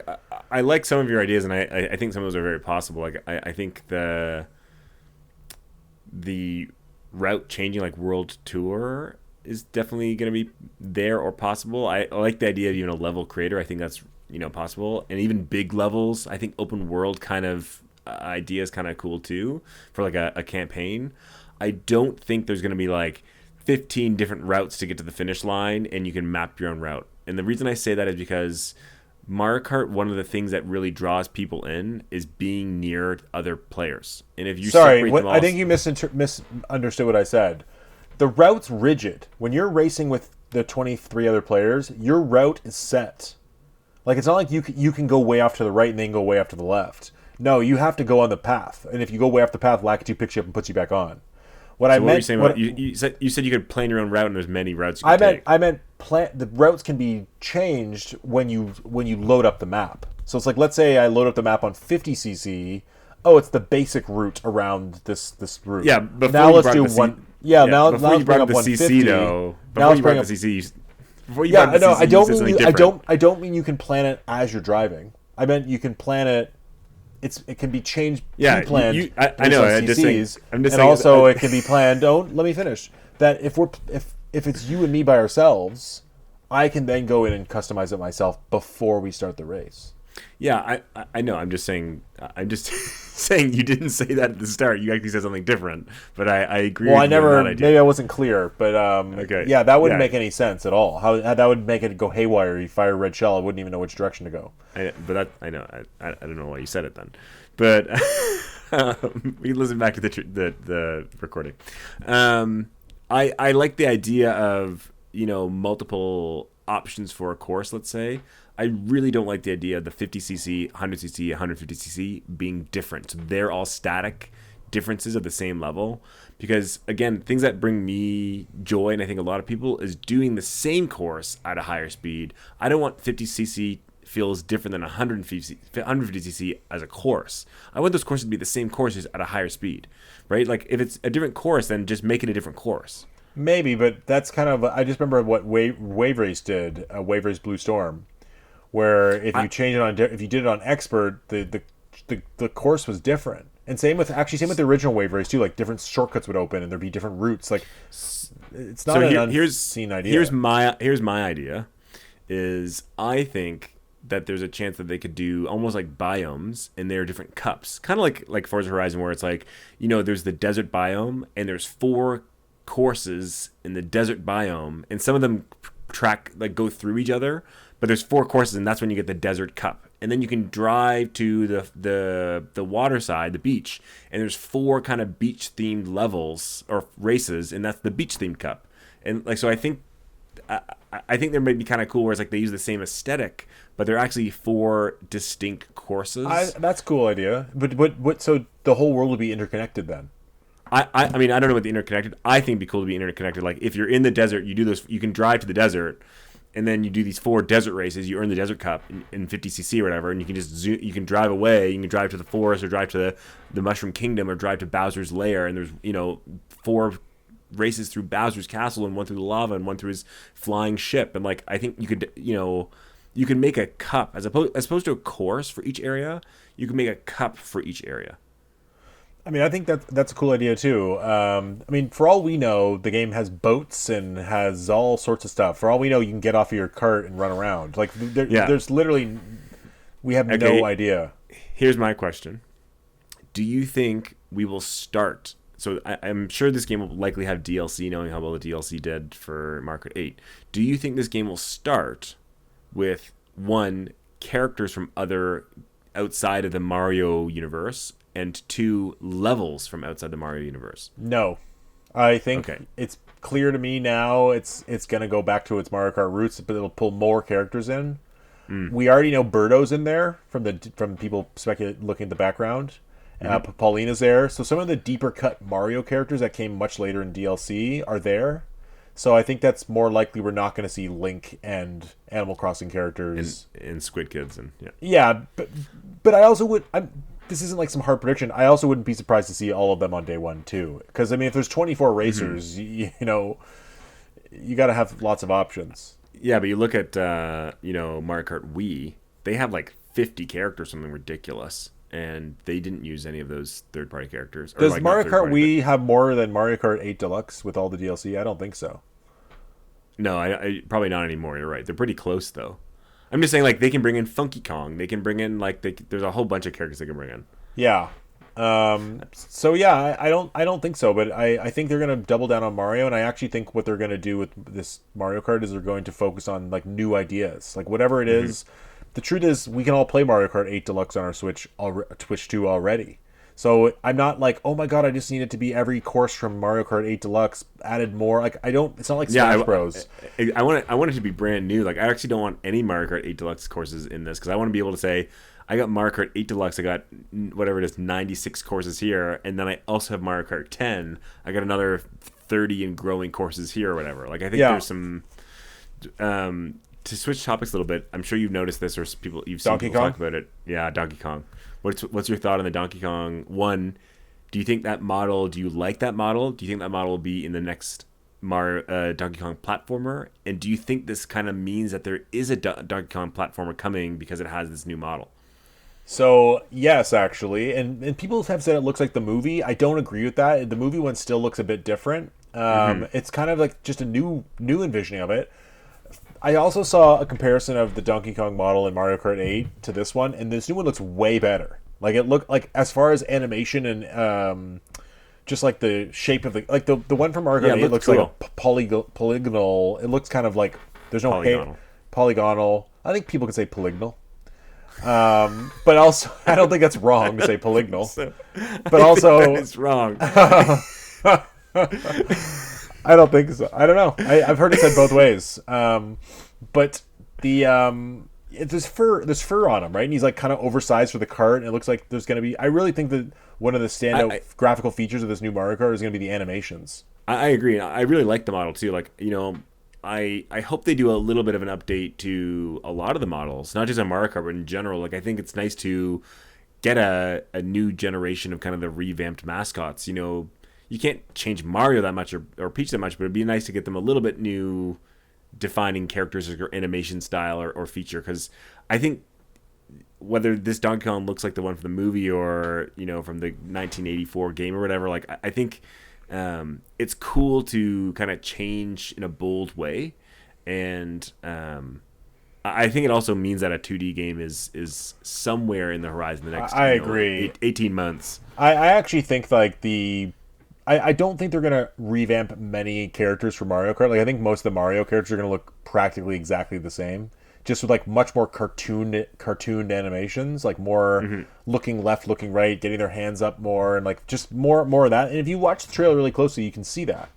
I like some of your ideas, and I think some of those are very possible. Like I think the route changing, like world tour, is definitely going to be there or possible. I like the idea of even a level creator. I think that's possible, and even big levels. I think open world kind of idea is kind of cool too for like a campaign. I don't think there's going to be like 15 different routes to get to the finish line, and you can map your own route. And the reason I say that is because Mario Kart, one of the things that really draws people in is being near other players. And if you Sorry, them all, I think you misunderstood what I said. The route's rigid. When you're racing with the 23 other players, your route is set. Like, it's not like you can go way off to the right and then go way off to the left. No, you have to go on the path. And if you go way off the path, Lakitu picks you up and puts you back on. What I meant, were you saying about, you said you could plan your own route, and there's many routes you could take. I meant the routes can be changed when you load up the map. So it's like, let's say I load up the map on 50cc. Oh, it's the basic route around this route. Yeah, before now you let's brought do the one. Yeah, now before let's you brought bring up up the 150. CC though. Now Before you brought up the CC, before you yeah, brought the no, CC, I don't you said mean something different. I don't mean you can plan it as you're driving. I meant you can plan it. It can be changed. Yeah, planned. I know. I'm just saying. And also, it can be planned. Don't let me finish. That if it's you and me by ourselves, I can then go in and customize it myself before we start the race. Yeah, I know. I'm just saying. I'm just saying you didn't say that at the start. You actually said something different. But I agree. Well, with I never. you on that idea. Maybe I wasn't clear. But Okay. yeah, that wouldn't make any sense at all. How that would make it go haywire. You fire a red shell, I wouldn't even know which direction to go. I know. I don't know why you said it then. But we can listen back to the recording. I like the idea of multiple options for a course. Let's say I really don't like the idea of the 50cc, 100cc, 150cc being different. So they're all static differences of the same level. Because again, things that bring me joy, and I think a lot of people, is doing the same course at a higher speed. I don't want 50cc feels different than 150cc as a course. I want those courses to be the same courses at a higher speed, right? Like if it's a different course, then just make it a different course. Maybe, but that's kind of. I just remember what Wave Race did. Wave Race Blue Storm, where if you did it on expert, the course was different. And same with the original Wave Race too. Like different shortcuts would open, and there'd be different routes. Like it's not an unseen idea. Here's my idea. Is I think that there's a chance that they could do almost like biomes, and they're different cups, kind of like Forza Horizon, where it's like there's the desert biome, and there's 4 courses in the desert biome, and some of them go through each other, but there's 4 courses, and that's when you get the desert cup. And then you can drive to the water side, the beach, and there's 4 kind of beach themed levels or races, and that's the beach themed cup. And like, so I think there might be kind of cool where it's like they use the same aesthetic, but they're actually 4 distinct courses. That's a cool idea. But so the whole world would be interconnected then. I mean, I don't know about the interconnected. I think it'd be cool to be interconnected. Like if you're in the desert, you do those. You can drive to the desert, and then you do these 4 desert races. You earn the desert cup in 50cc or whatever, and you can just you can drive away. You can drive to the forest, or drive to the Mushroom Kingdom, or drive to Bowser's lair. And there's 4 races through Bowser's castle, and 1 through the lava, and 1 through his flying ship. And like I think you could you can make a cup as opposed to a course for each area. You can make a cup for each area. I mean, I think that's a cool idea too. I mean, for all we know, the game has boats and has all sorts of stuff. For all we know, you can get off of your cart and run around. Like, there's literally, we have no idea. Here's my question: do you think we will start? So I'm sure this game will likely have DLC, knowing how well the DLC did for Mario Kart 8. Do you think this game will start with 1, characters from other outside of the Mario universe, and 2, levels from outside the Mario universe? No. I think it's clear to me now it's going to go back to its Mario Kart roots, but it'll pull more characters in. We already know Birdo's in there from people looking at the background. Paulina's there. So some of the deeper cut Mario characters that came much later in DLC are there. So I think that's more likely we're not going to see Link and Animal Crossing characters. And Squid Kids. And but I also would... this isn't like some hard prediction. I also wouldn't be surprised to see all of them on day one too, because I mean, if there's 24 racers, you know, you got to have lots of options. Yeah, but you look at Mario Kart Wii, they have like 50 characters, something ridiculous, and they didn't use any of those third-party characters. Or Does like Mario not Kart third-party, Wii have more than Mario Kart 8 Deluxe with all the DLC? I don't think so. No, I probably not anymore. You're right. They're pretty close though. I'm just saying, like they can bring in Funky Kong. They can bring in there's a whole bunch of characters they can bring in. Yeah. So yeah, I don't think so, but I think they're gonna double down on Mario, and I actually think what they're gonna do with this Mario Kart is they're going to focus on like new ideas, like whatever it is. The truth is, we can all play Mario Kart 8 Deluxe on our Switch 2 already. So I'm not like, oh my god, I just need it to be every course from Mario Kart 8 Deluxe added more. Like I don't. It's not like Smash Bros. I want it to be brand new. Like I actually don't want any Mario Kart 8 Deluxe courses in this because I want to be able to say, I got Mario Kart 8 Deluxe. I got whatever it is, 96 courses here, and then I also have Mario Kart 10. I got another 30 and growing courses here or whatever. Like I think there's some. To switch topics a little bit, I'm sure you've noticed this or you've seen people talk about it. Yeah, Donkey Kong. What's your thought on the Donkey Kong? One, do you think that model? Do you like that model? Do you think that model will be in the next Donkey Kong platformer? And do you think this kind of means that there is a Donkey Kong platformer coming because it has this new model? So yes, actually, and people have said it looks like the movie. I don't agree with that. The movie one still looks a bit different. It's kind of like just a new envisioning of it. I also saw a comparison of the Donkey Kong model in Mario Kart 8 to this one, and this new one looks way better. Like it looked like, as far as animation and just like the shape of the one from Mario Kart 8 looks cool. Like a polygonal. It looks kind of like there's no polygonal. I think people could say polygonal. But also I don't think that's wrong to say polygonal. But also it's wrong. I don't think so. I don't know. I've heard it said both ways. But there's fur on him, right? And he's like kind of oversized for the cart. And it looks like there's going to be. I really think that one of the standout graphical features of this new Mario Kart is going to be the animations. I agree. I really like the model too. Like I hope they do a little bit of an update to a lot of the models, not just on Mario Kart, but in general. Like I think it's nice to get a new generation of kind of the revamped mascots. You can't change Mario that much or Peach that much, but it'd be nice to get them a little bit new defining characteristics or animation style or feature. Because I think whether this Donkey Kong looks like the one from the movie or, from the 1984 game or whatever, like I think it's cool to kind of change in a bold way. And I think it also means that a 2D game is somewhere in the horizon the next I agree. 18 months. I actually think like I don't think they're going to revamp many characters for Mario Kart. Like I think most of the Mario characters are going to look practically exactly the same, just with like much more cartooned animations, like more looking left, looking right, getting their hands up more, and like just more of that. And if you watch the trailer really closely, you can see that.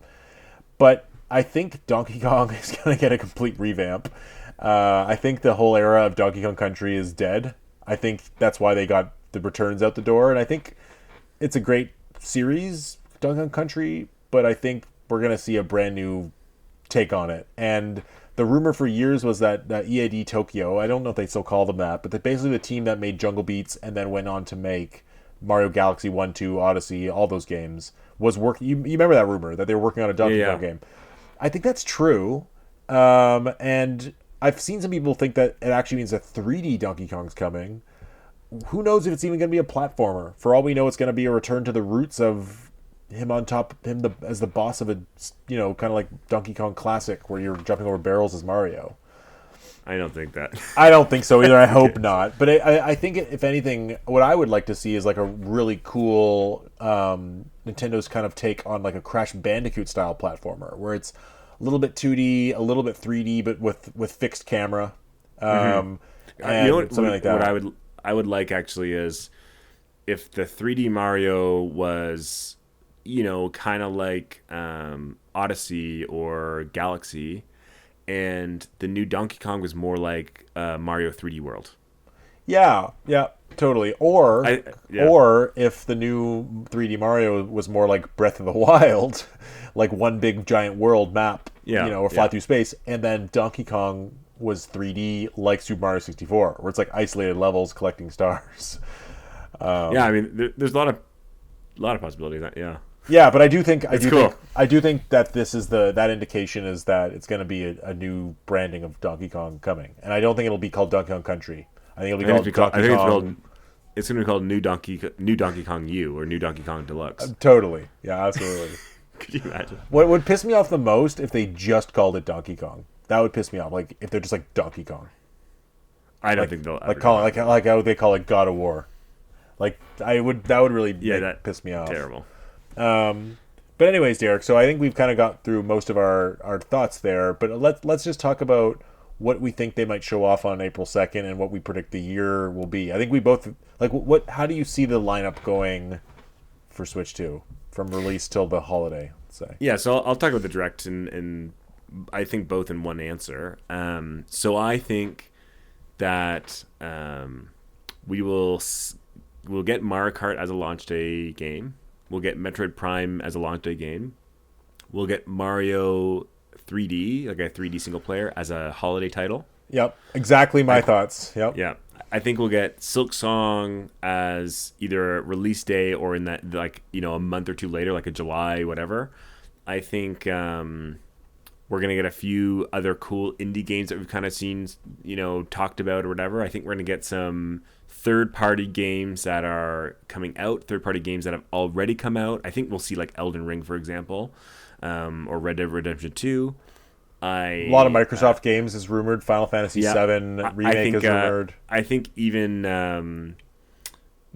But I think Donkey Kong is going to get a complete revamp. I think the whole era of Donkey Kong Country is dead. I think that's why they got the returns out the door, and I think it's a great series, Donkey Kong Country, but I think we're going to see a brand new take on it. And the rumor for years was that EAD Tokyo, I don't know if they still call them that, but basically the team that made Jungle Beats and then went on to make Mario Galaxy 1, 2, Odyssey, all those games, was working. You remember that rumor that they were working on a Donkey Kong game? I think that's true. And I've seen some people think that it actually means that 3D Donkey Kong's coming. Who knows if it's even going to be a platformer? For all we know, it's going to be a return to the roots of him as the boss of a, kind of like Donkey Kong Classic where you're jumping over barrels as Mario. I don't think that. I don't think so either. I hope not. But I think if anything, what I would like to see is like a really cool Nintendo's kind of take on like a Crash Bandicoot style platformer where it's a little bit 2D, a little bit 3D, but with fixed camera, and something like that. What I would like actually is if the 3D Mario was, kind of like Odyssey or Galaxy, and the new Donkey Kong was more like Mario 3D World. Yeah, totally. Or if the new 3D Mario was more like Breath of the Wild, like one big giant world map, or fly through space, and then Donkey Kong was 3D like Super Mario 64, where it's like isolated levels collecting stars. Yeah, I mean, there's a lot of possibilities. Yeah, Yeah, but I do think cool. I do think that this is that indication is that it's going to be a new branding of Donkey Kong coming, and I don't think it'll be called Donkey Kong Country. I think it'll be called I Donkey think Kong. it's going to be called New Donkey Kong U or New Donkey Kong Deluxe. Totally, yeah, absolutely. Could you imagine? What would piss me off the most if they just called it Donkey Kong? That would piss me off. Like if they're just like Donkey Kong, I don't think they'll ever like call it like how they call it God of War. Like that would really that piss me off. terrible. But anyways, Derek, so I think we've kind of got through most of our thoughts there. But let's just talk about what we think they might show off on April 2nd and what we predict the year will be. I think we both like what. How do you see the lineup going for Switch 2 from release till the holiday? Let's say. Yeah, so I'll talk about the direct and I think both in one answer. So I think that we'll get Mario Kart as a launch day game. We'll get Metroid Prime as a launch day game. We'll get Mario 3D, like a 3D single player, as a holiday title. Yep, exactly my thoughts. Yep. Yeah, I think we'll get Silk Song as either a release day or in that a month or two later, like a July whatever. I think we're gonna get a few other cool indie games that we've kind of seen, talked about or whatever. I think we're gonna get some third-party games that are coming out, third-party games that have already come out. I think we'll see like Elden Ring, for example, or Red Dead Redemption 2. A lot of Microsoft games is rumored. Final Fantasy VII remake is rumored. I think even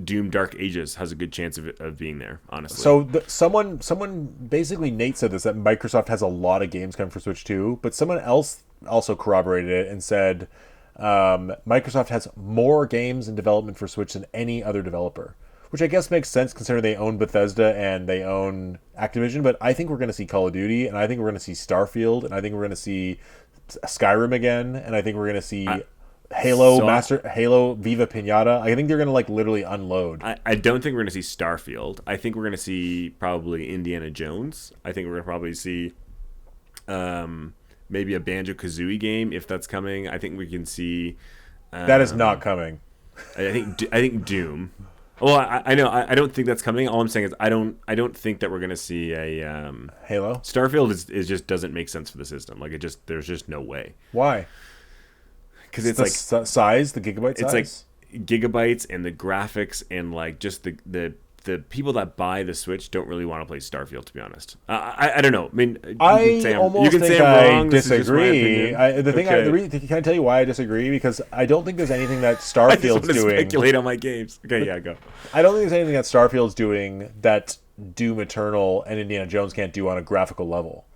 Doom Dark Ages has a good chance of being there, honestly. So someone basically, Nate said this, that Microsoft has a lot of games coming for Switch 2, but someone else also corroborated it and said Microsoft has more games in development for Switch than any other developer, which I guess makes sense considering they own Bethesda and they own Activision. But I think we're going to see Call of Duty, and I think we're going to see Starfield, and I think we're going to see Skyrim again, and I think we're going to see Halo Viva Pinata. I think they're going to like literally unload. I don't think we're going to see Starfield. I think we're going to see probably Indiana Jones. I think we're going to probably see maybe a Banjo-Kazooie game if that's coming. I think we can see that is not coming. I think Doom. Well, I know I don't think that's coming. All I'm saying is I don't think that we're gonna see a Halo. Starfield is just doesn't make sense for the system. Like there's just no way. Why? Because it's the size, the gigabyte size. It's like gigabytes and the graphics and like just the people that buy the Switch don't really want to play Starfield, to be honest. I don't know. I mean, you can say I'm wrong. Disagree. Can I tell you why I disagree? Because I don't think there's anything that Starfield's doing. Speculate on my games. Okay, yeah, go. I don't think there's anything that Starfield's doing that Doom Eternal and Indiana Jones can't do on a graphical level.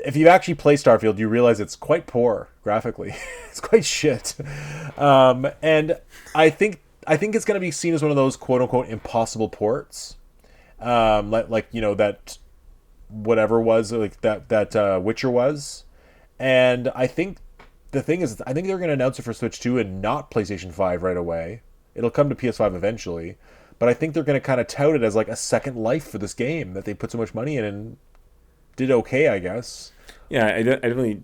If you actually play Starfield, you realize it's quite poor graphically. It's quite shit. And I think it's going to be seen as one of those quote unquote impossible ports, like that whatever was like that Witcher was, and I think the thing is I think they're going to announce it for Switch 2 and not PlayStation 5 right away. It'll come to PS5 eventually, but I think they're going to kind of tout it as like a second life for this game that they put so much money in and did okay, I guess. Yeah, I definitely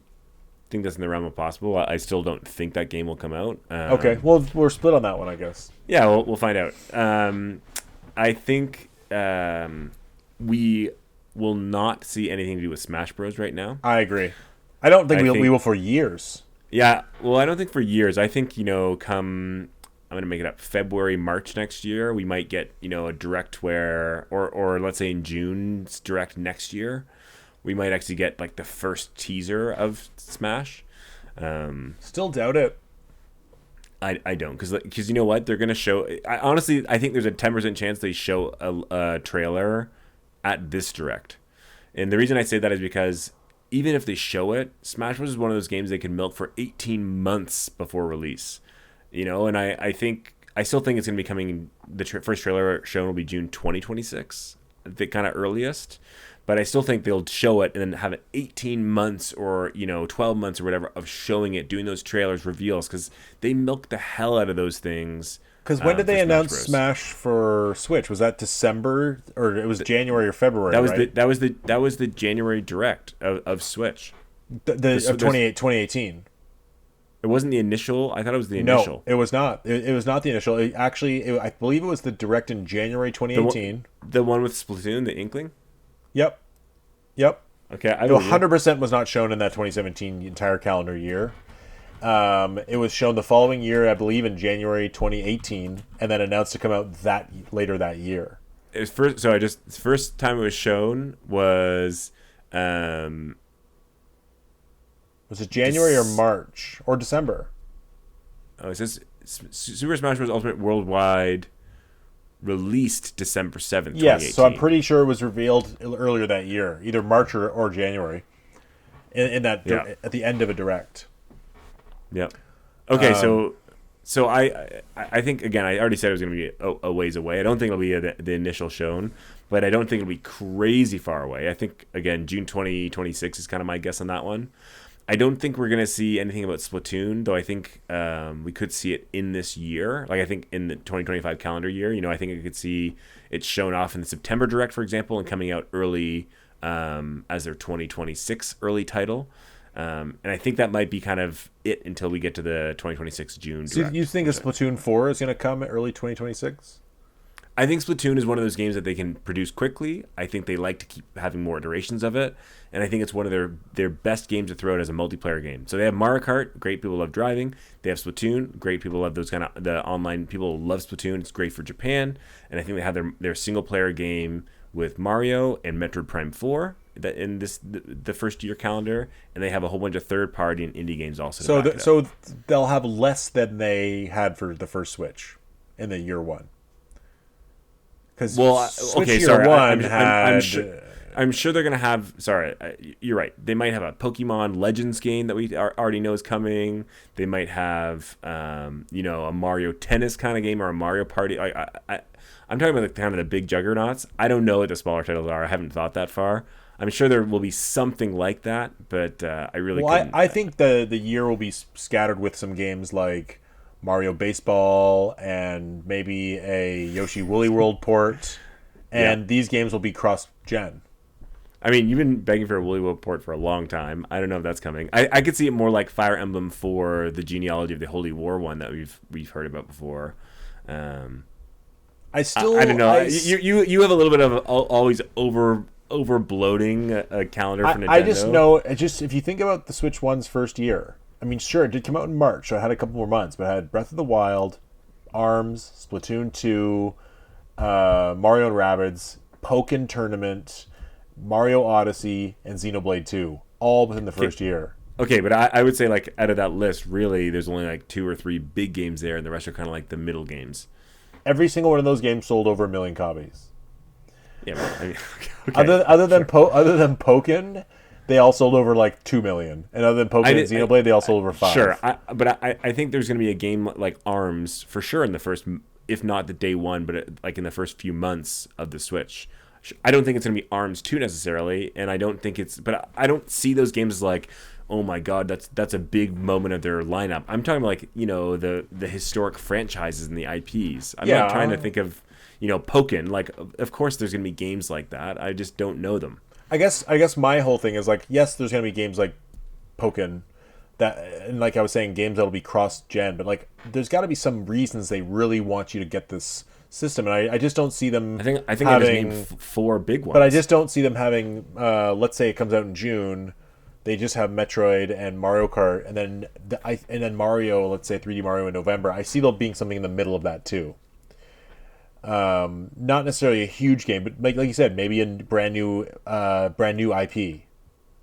think that's in the realm of possible. I still don't think that game will come out. Okay, well, we're split on that one, I guess. Yeah, we'll find out. I think we will not see anything to do with Smash Bros. Right now. I agree. I don't think we will for years. Yeah, well, I don't think for years. I think, come, I'm going to make it up, February, March next year, we might get, a direct where, or let's say in June's direct next year, we might actually get like the first teaser of Smash. Still doubt it. I don't, because you know what, they're gonna show. Honestly, I think there's a 10% chance they show a trailer at this direct, and the reason I say that is because even if they show it, Smash Bros is one of those games they can milk for 18 months before release. And I still think it's gonna be coming. The first trailer shown will be June 2026, the kind of earliest. But I still think they'll show it and then have it 18 months or 12 months or whatever of showing it, doing those trailers, reveals, because they milk the hell out of those things. Because when did they announce Smash for Switch? Was that December or it was January or February? That was the January direct of Switch. Of 2018. It wasn't the initial. I thought it was the No, initial. it was not. It was not the initial. I believe it was the direct in January The one, 2018. the one with Splatoon, the Inkling. Yep, yep. Okay, I It believe you. 100% was not shown in that 2017 entire calendar year. It was shown the following year, I believe, in January 2018, and then announced to come out that later that year. It was first. So I just first time it was shown was um Was it January or Dec- March or December? oh, it says Super Smash Bros. Ultimate Worldwide released December 7th, Yes, so I'm 2018. pretty sure it was revealed earlier that year, either March or January, in that Yeah. at the end of a direct. Yep. Okay, Um, so I think again I already said it was going to be a ways away. I don't think it'll be the initial shown, but I don't think it'll be crazy far away. I think again June 2026 is kind of my guess on that one. I don't think we're going to see anything about Splatoon, though. I think we could see it in this year. Like I think in the 2025 calendar year, I think I could see it shown off in the September direct, for example, and coming out early as their 2026 early title. And I think that might be kind of it until we get to the 2026 June so direct. you think a Splatoon 4 is going to come early 2026? I think Splatoon is one of those games that they can produce quickly. I think they like to keep having more iterations of it, and I think it's one of their best games to throw out as a multiplayer game. So they have Mario Kart, great, people love driving. They have Splatoon, great, people love those kind of the online, people love Splatoon. It's great for Japan, and I think they have their single player game with Mario and Metroid Prime 4 that in the first year calendar, and they have a whole bunch of third party and indie games also. To back it up. So they'll have less than they had for the first Switch in the year one. Because Well, Switch okay, year sorry. one I'm had sure. I'm sure they're gonna have. Sorry, you're right. They might have a Pokemon Legends game that we already know is coming. They might have, a Mario Tennis kind of game or a Mario Party. I'm talking about kind of the big juggernauts. I don't know what the smaller titles are. I haven't thought that far. I'm sure there will be something like that, but I really couldn't. I think the year will be scattered with some games like Mario Baseball and maybe a Yoshi Woolly World port, and Yeah. these games will be cross-gen. I mean, you've been begging for a Woolly World port for a long time. I don't know if that's coming. I could see it more like Fire Emblem for the genealogy of the Holy War one that we've heard about before. I don't know. You have a little bit of always over bloating a calendar for Nintendo. I just know if you think about the Switch One's first year, I mean, sure, it did come out in March, so it had a couple more months, but it had Breath of the Wild, ARMS, Splatoon 2, Mario and Rabbids, Pokken Tournament, Mario Odyssey, and Xenoblade 2, all within the first year. Okay, but I would say like out of that list, really, there's only like 2 or 3 big games there, and the rest are kind of like the middle games. Every single one of those games sold over 1 million copies. Yeah, well, I mean, okay. Other than Pokken, they all sold over like 2 million, and other than Pokken and Xenoblade, they all sold over 5. Sure, but I think there's going to be a game like ARMS for sure in the first, if not the day one, but like in the first few months of the Switch. I don't think it's going to be ARMS 2 necessarily, and I don't think but I don't see those games as like, oh my god, that's a big moment of their lineup. I'm talking about like the historic franchises and the IPs. I'm not trying to think of Pokken. Like, of course there's going to be games like that. I just don't know them. I guess my whole thing is like, yes, there's going to be games like Pokken that, and like I was saying, games that'll be cross-gen, but like there's got to be some reasons they really want you to get this system, and I just don't see them. I think having, I just named 4 big ones, but I just don't see them having. Let's say it comes out in June, they just have Metroid and Mario Kart, and then Mario. Let's say 3D Mario in November. I see there being something in the middle of that too. Not necessarily a huge game, but like you said, maybe a brand new IP,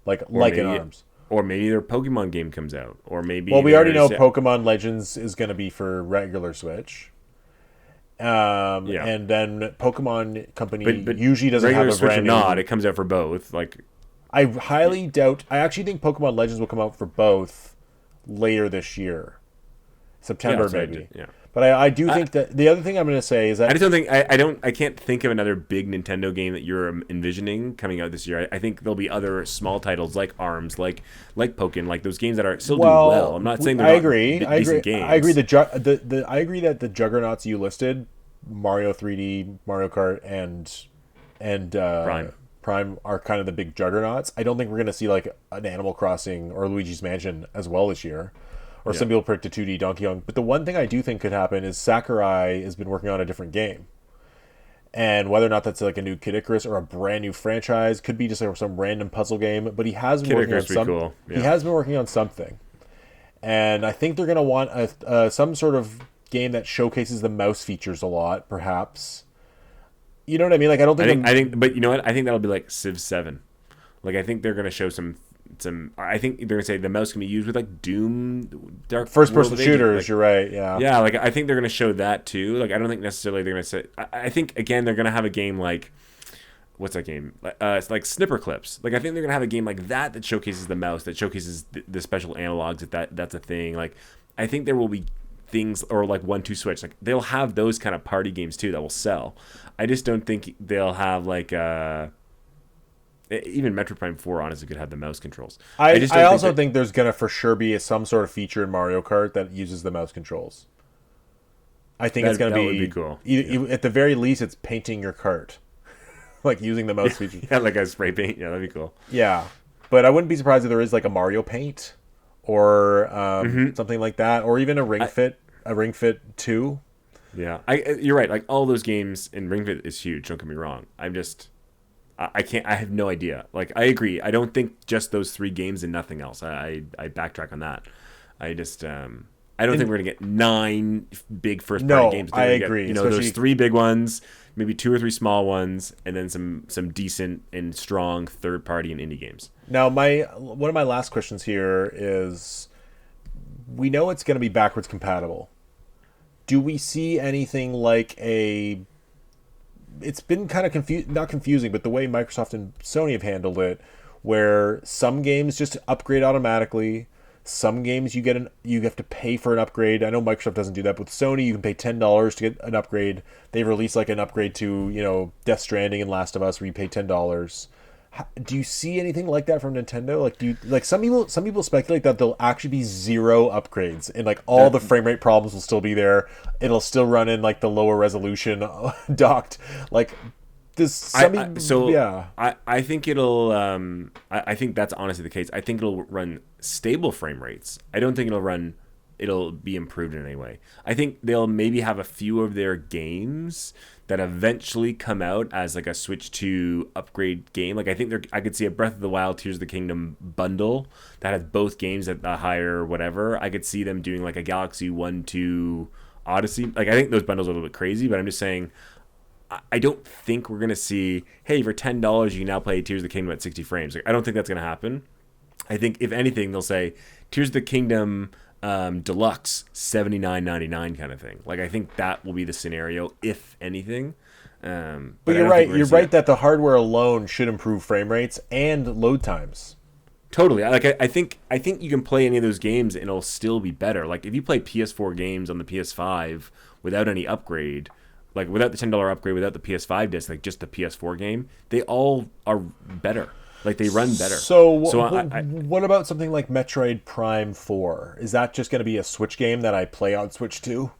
like in ARMS. Or maybe their Pokemon game comes out, or maybe. Well, we already know Pokemon Legends is going to be for regular Switch. And then Pokemon Company usually doesn't have a Switch brand or new. not, it comes out for both. Like, I highly doubt. I actually think Pokemon Legends will come out for both later this year, September maybe. Yeah. But I do think that the other thing I'm going to say is that I just don't think I can't think of another big Nintendo game that you're envisioning coming out this year. I think there'll be other small titles like ARMS, like Pokken, like those games that are still do well. I'm not saying they're decent games. I agree. I agree that the juggernauts you listed, Mario 3D, Mario Kart, and Prime are kind of the big juggernauts. I don't think we're going to see like an Animal Crossing or Luigi's Mansion as well this year, or some people predicted 2D Donkey Kong. But the one thing I do think could happen is Sakurai has been working on a different game. And whether or not that's like a new Kid Icarus or a brand new franchise, could be just like some random puzzle game. But he has been working on Cool. Yeah. He has been working on something, and I think they're going to want some sort of game that showcases the mouse features a lot, perhaps. You know what I mean? Like I think, but you know what? I think that'll be like Civ 7. Like I think they're going to show some. I think they're going to say the mouse can be used with like Doom, Dark first-person World shooters. Like, you're right. Yeah. Yeah. Like I think they're going to show that too. Like I don't think necessarily they're going to say. I think again they're going to have a game like. What's that game? It's like Snipper Clips. Like I think they're gonna have a game like that showcases the mouse, that showcases the special analogs. If that's a thing. Like I think there will be things, or like 1-2 Switch. Like they'll have those kind of party games too that will sell. I just don't think they'll have like even Metroid Prime 4 honestly could have the mouse controls. I also think there's gonna for sure be some sort of feature in Mario Kart that uses the mouse controls. I think it's gonna be, would be cool. At the very least, it's painting your cart. Like using the mouse feature. Yeah, like a spray paint. Yeah, that'd be cool. Yeah. But I wouldn't be surprised if there is like a Mario Paint or something like that, or even a Ring Fit 2. Yeah, you're right. Like all those games, and Ring Fit is huge. Don't get me wrong. I can't. I have no idea. Like I agree. I don't think just those 3 games and nothing else. I backtrack on that. I just I don't think we're gonna get 9 big first party games. I agree. Those 3 big ones, maybe 2 or 3 small ones, and then some decent and strong third party and indie games. Now, one of my last questions here is: we know it's going to be backwards compatible. Do we see anything like a? It's been kind of not confusing, but the way Microsoft and Sony have handled it, where some games just upgrade automatically. Some games you have to pay for an upgrade. I know Microsoft doesn't do that, but with Sony you can pay $10 to get an upgrade. They release like an upgrade to Death Stranding and Last of Us where you pay $10. Do you see anything like that from Nintendo? Like some people speculate that there'll actually be 0 upgrades and like all the frame rate problems will still be there. It'll still run in like the lower resolution docked. Like I think it'll. I think that's honestly the case. I think it'll run stable frame rates. I don't think it'll be improved in any way. I think they'll maybe have a few of their games that eventually come out as like a Switch 2 upgrade game. Like I could see a Breath of the Wild, Tears of the Kingdom bundle that has both games at the higher whatever. I could see them doing like a Galaxy 1-2 Odyssey. Like I think those bundles are a little bit crazy, but I'm just saying. I don't think we're going to see, hey, for $10, you can now play Tears of the Kingdom at 60 frames. Like, I don't think that's going to happen. I think, if anything, they'll say Tears of the Kingdom Deluxe, $79.99 kind of thing. Like, I think that will be the scenario, if anything. But you're right. You're right that the hardware alone should improve frame rates and load times. Totally. I think you can play any of those games and it'll still be better. Like, if you play PS4 games on the PS5 without any upgrade, like without the $10 upgrade, without the PS5 disc, like just the PS4 game, they all are better. Like they run better. So what about something like Metroid Prime 4? Is that just going to be a Switch game that I play on Switch 2?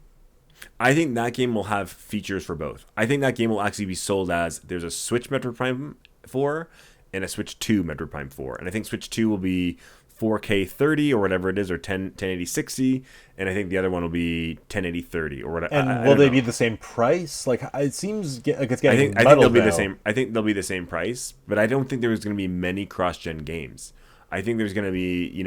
I think that game will have features for both. I think that game will actually be sold as there's a Switch Metroid Prime 4 and a Switch 2 Metroid Prime 4. And I think Switch 2 will be 4K 30 or whatever it is, or 1080 60, and I think the other one will be 1080 30 or whatever. And will they be the same price? Like it seems like it's getting I think they'll be the same. I think they'll be the same price, but I don't think there's going to be many cross-gen games. I think there's going to be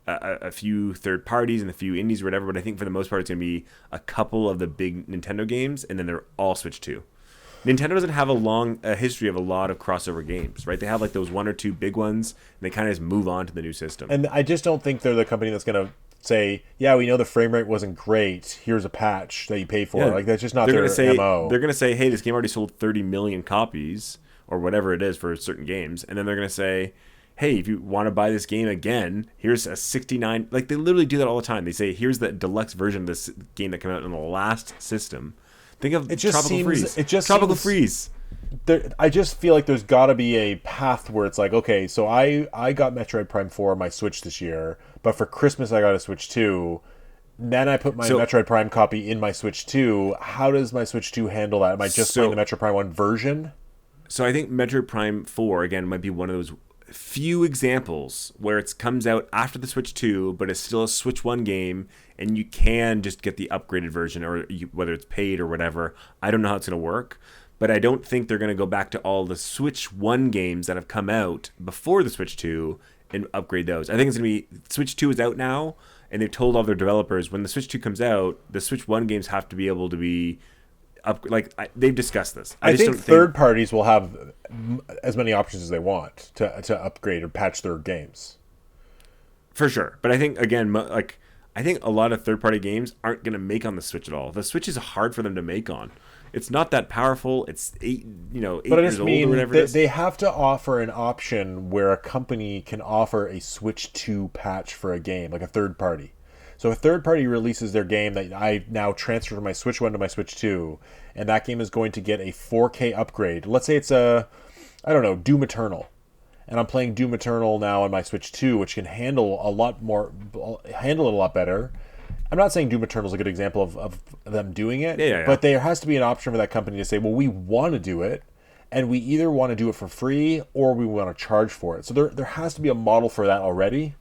a few third parties and a few indies or whatever, but I think for the most part it's going to be a couple of the big Nintendo games, and then they're all Switch 2. Nintendo doesn't have a history of a lot of crossover games, right? They have like those 1 or 2 big ones, and they kind of just move on to the new system. And I just don't think they're the company that's going to say, yeah, we know the frame rate wasn't great. Here's a patch that you pay for. Yeah. Like that's just not their MO. They're going to say, hey, this game already sold 30 million copies or whatever it is for certain games. And then they're going to say, hey, if you want to buy this game again, here's a 69. Like they literally do that all the time. They say, here's the deluxe version of this game that came out on the last system. Think of Tropical Freeze. I just feel like there's got to be a path where it's like, okay, so I got Metroid Prime 4 on my Switch this year, but for Christmas I got a Switch 2. Then I put my Metroid Prime copy in my Switch 2. How does my Switch 2 handle that? Am I just playing the Metroid Prime 1 version? So I think Metroid Prime 4, again, might be one of those few examples where it comes out after the Switch 2, but it's still a Switch 1 game, and you can just get the upgraded version, or whether it's paid or whatever. I don't know how it's going to work, but I don't think they're going to go back to all the Switch 1 games that have come out before the Switch 2 and upgrade those. I think it's going to be Switch 2 is out now, and they've told all their developers when the Switch 2 comes out, the Switch 1 games have to be able to be they've discussed this. I think third parties will have as many options as they want to upgrade or patch their games. For sure. But I think, again, I think a lot of third party games aren't going to make on the Switch at all. The Switch is hard for them to make on. It's not that powerful. It's 8 years old or whatever it is. They have to offer an option where a company can offer a Switch 2 patch for a game, like a third party. So a third party releases their game that I now transfer from my Switch 1 to my Switch 2, and that game is going to get a 4K upgrade. Let's say it's Doom Eternal. And I'm playing Doom Eternal now on my Switch 2, which can handle it a lot better. I'm not saying Doom Eternal is a good example of them doing it, but there has to be an option for that company to say, well, we want to do it, and we either want to do it for free or we want to charge for it. So there has to be a model for that already.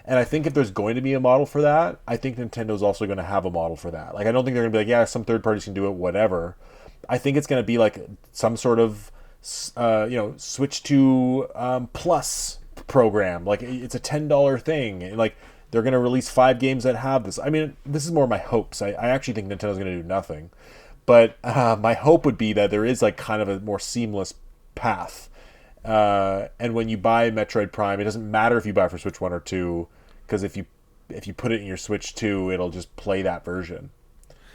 And I think if there's going to be a model for that, I think Nintendo's also going to have a model for that. Like, I don't think they're going to be like, yeah, some third parties can do it, whatever. I think it's going to be like some sort of, Switch 2 Plus program. Like, it's a $10 thing. Like, they're going to release 5 games that have this. I mean, this is more my hopes. I actually think Nintendo's going to do nothing. But my hope would be that there is like kind of a more seamless path. And when you buy Metroid Prime, it doesn't matter if you buy it for Switch 1 or 2, because if you put it in your Switch 2, it'll just play that version.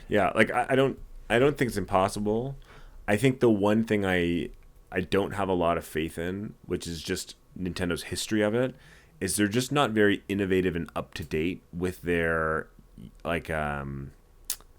Yeah, like I don't think it's impossible. I think the one thing I don't have a lot of faith in, which is just Nintendo's history of it, is they're just not very innovative and up to date with their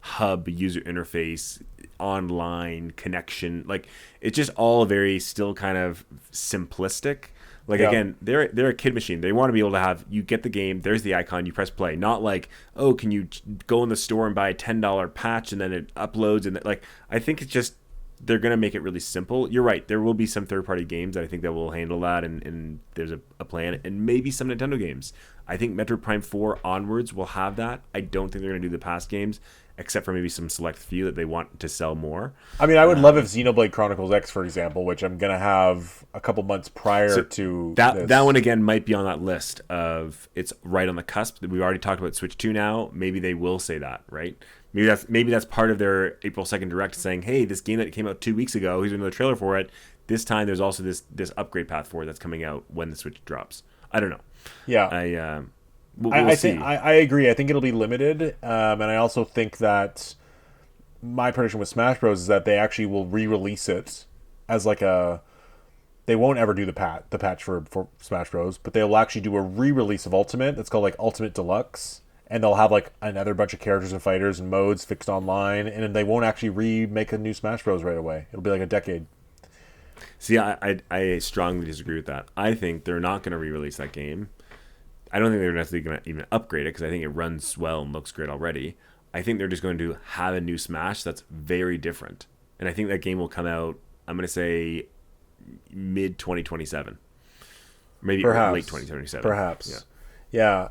hub user interface, online connection. Like, it's just all very still kind of simplistic. Like, again, they're a kid machine. They want to be able to have, you get the game, there's the icon, you press play. Not like, oh, can you go in the store and buy a $10 patch and then it uploads, and like, I think it's just, they're going to make it really simple. You're right, there will be some third-party games that I think that will handle that, and there's a plan, and maybe some Nintendo games. I think Metroid Prime 4 onwards will have that. I don't think they're going to do the past games, except for maybe some select few that they want to sell more. I mean, I would love if Xenoblade Chronicles X, for example, which I'm going to have a couple months prior to that one, again, might be on that list of, it's right on the cusp. We've already talked about Switch 2 now. Maybe they will say that, right? Maybe that's part of their April 2nd Direct, saying, hey, this game that came out 2 weeks ago, here's another trailer for it. This time there's also this upgrade path for it that's coming out when the Switch drops. I don't know. Yeah. We'll see. I agree. I think it'll be limited, and I also think that my prediction with Smash Bros is that they actually will re-release it as like a. They won't ever do the patch for Smash Bros, but they will actually do a re-release of Ultimate. That's called like Ultimate Deluxe, and they'll have like another bunch of characters and fighters and modes fixed online, and they won't actually remake a new Smash Bros right away. It'll be like a decade. See, I strongly disagree with that. I think they're not going to re-release that game. I don't think they're necessarily going to even upgrade it, because I think it runs well and looks great already. I think they're just going to have a new Smash that's very different. And I think that game will come out, I'm going to say, mid-2027. Maybe late 2027. Perhaps. Yeah.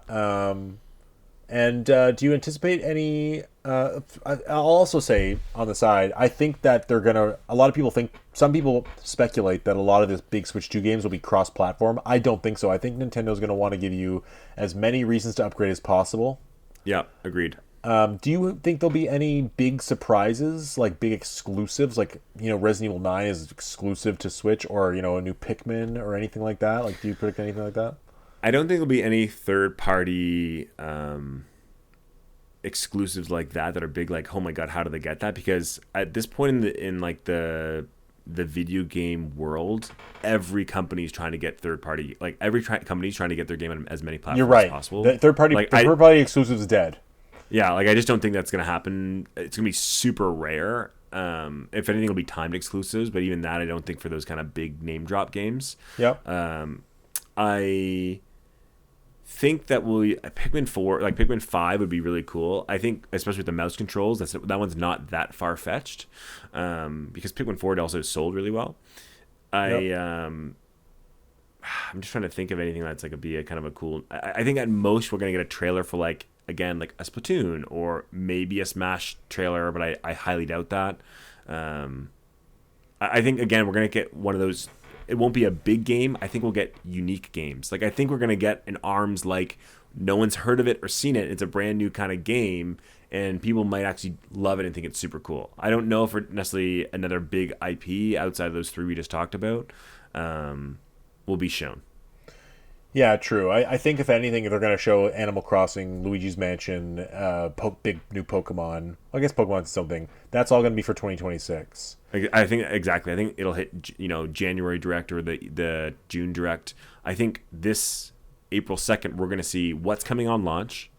And do you anticipate any... I'll also say, on the side, I think that they're going to... A lot of people think... Some people speculate that a lot of the big Switch 2 games will be cross-platform. I don't think so. I think Nintendo's going to want to give you as many reasons to upgrade as possible. Yeah, agreed. Do you think there'll be any big surprises, like big exclusives, like, Resident Evil 9 is exclusive to Switch, or, a new Pikmin or anything like that? Like, do you predict anything like that? I don't think there'll be any third-party exclusives like that are big, like, oh my god, how do they get that? Because at this point in the video game world, every company's trying to get third-party, like, every company's trying to get their game on as many platforms as possible. The third-party exclusive is dead. Yeah, like, I just don't think that's going to happen. It's going to be super rare. If anything, it'll be timed exclusives, but even that, I don't think for those kind of big name-drop games. Yep. I think that Pikmin 4, like Pikmin 5 would be really cool. I think, especially with the mouse controls, that one's not that far-fetched, because Pikmin 4 also sold really well. I'm just trying to think of anything that's like be a kind of a cool. I think at most we're gonna get a trailer for like again like a Splatoon or maybe a Smash trailer, but I highly doubt that. Um, I think again we're gonna get one of those. It won't be a big game. I think we'll get unique games. Like I think we're gonna get an ARMS like no one's heard of it or seen it. It's a brand new kind of game, and people might actually love it and think it's super cool. I don't know if we're necessarily another big IP outside of those three we just talked about will be shown. Yeah, true. I think if anything, if they're going to show Animal Crossing, Luigi's Mansion, big new Pokemon, I guess Pokemon's something. That's all going to be for 2026. I think exactly. I think it'll hit January Direct or the June Direct. I think this April 2nd we're going to see what's coming on launch.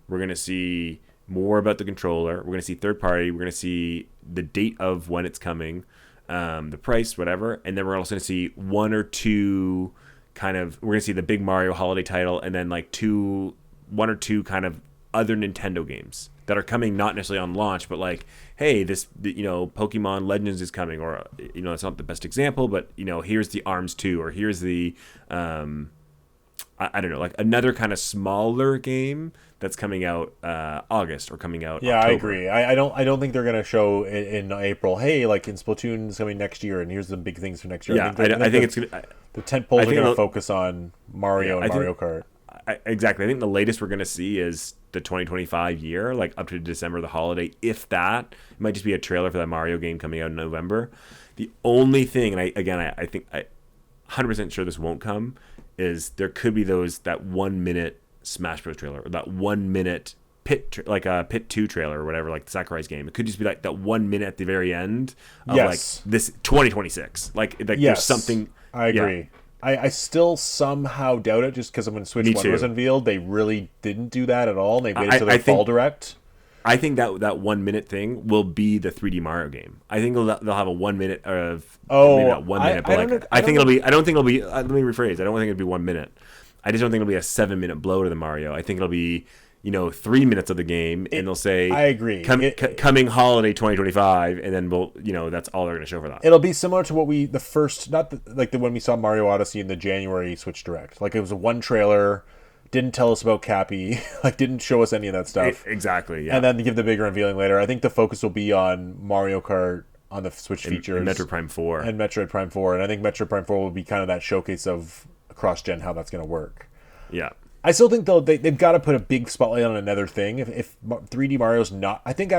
We're going to see more about the controller. We're going to see third party. We're going to see the date of when it's coming, the price, whatever, and then we're also going to see one or two we're going to see the big Mario holiday title, and then like one or two kind of other Nintendo games that are coming, not necessarily on launch, but like, hey, this Pokemon Legends is coming, or it's not the best example, but here's the ARMS 2, or here's the I don't know, like another kind of smaller game that's coming out August or coming out. Yeah, October. I agree. I don't think they're gonna show in April. Hey, like in Splatoon's coming next year, and here's the big things for next year. Yeah, I think it's gonna. The tent poles are gonna focus on Mario and Mario Kart. Exactly. I think the latest we're gonna see is the 2025 year, like up to December, the holiday. If that, it might just be a trailer for that Mario game coming out in November. The only thing, and I think 100% sure this won't come, is there could be that 1 minute Smash Bros trailer, or that 1 minute like a Pit 2 trailer or whatever, like the Sakurai's game. It could just be like that 1 minute at the very end of like this 2026. Like there's something. I agree. Yeah. I still somehow doubt it, just because when Switch 1 was unveiled, they really didn't do that at all. And they waited until their fall direct. I think that 1 minute thing will be the 3D Mario game. I think they'll have a 1 minute of maybe not 1 minute, but I think it'll be. I don't think it'll be. Let me rephrase. I don't think it'll be 1 minute. I just don't think it'll be a 7-minute blow to the Mario. I think it'll be 3 minutes of the game, and they'll say, I agree, coming holiday 2025, and then we'll that's all they're going to show for that. It'll be similar to what when we saw Mario Odyssey in the January Switch Direct. Like it was a one trailer. Didn't tell us about Cappy, like didn't show us any of that stuff. Exactly, yeah. And then give the bigger unveiling later. I think the focus will be on Mario Kart on the Switch features. And Metroid Prime 4. And Metroid Prime 4. And I think Metroid Prime 4 will be kind of that showcase of cross-gen, how that's going to work. Yeah. I still think, though, they've got to put a big spotlight on another thing. If 3D Mario's not... I think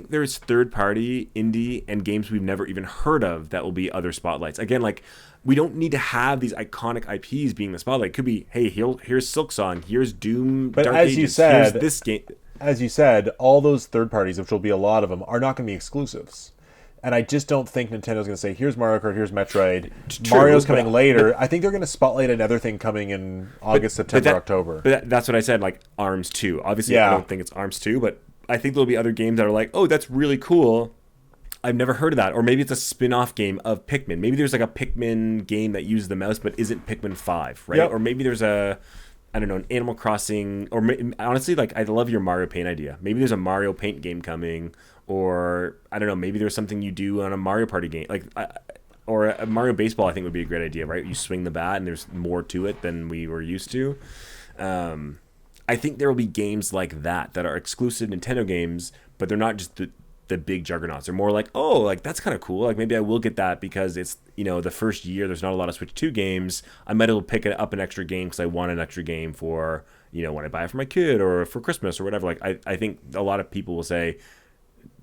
there's third-party, indie, and games we've never even heard of that will be other spotlights. Again, like... We don't need to have these iconic IPs being the spotlight. It could be, hey, here's Silksong, here's Doom, but Dark as Ages, you said, here's this game. As you said, all those third parties, which will be a lot of them, are not going to be exclusives. And I just don't think Nintendo's going to say, here's Mario Kart, here's Metroid. True, Mario's coming later. I think they're going to spotlight another thing coming in August, September, October. But that's what I said, like ARMS 2. Obviously, I don't think it's ARMS 2, but I think there'll be other games that are like, oh, that's really cool. I've never heard of that. Or maybe it's a spin-off game of Pikmin. Maybe there's like a Pikmin game that uses the mouse but isn't Pikmin 5, right? Yep. Or maybe there's an Animal Crossing. Or honestly, like I love your Mario Paint idea. Maybe there's a Mario Paint game coming. Or, I don't know, maybe there's something you do on a Mario Party game. Or a Mario Baseball I think would be a great idea, right? You swing the bat and there's more to it than we were used to. I think there will be games like that are exclusive Nintendo games, but they're not just the big juggernauts. They're more like, oh, like that's kind of cool. Like maybe I will get that because it's the first year. There's not a lot of Switch 2 games. I might as well pick up an extra game because I want an extra game for when I buy it for my kid or for Christmas or whatever. Like I think a lot of people will say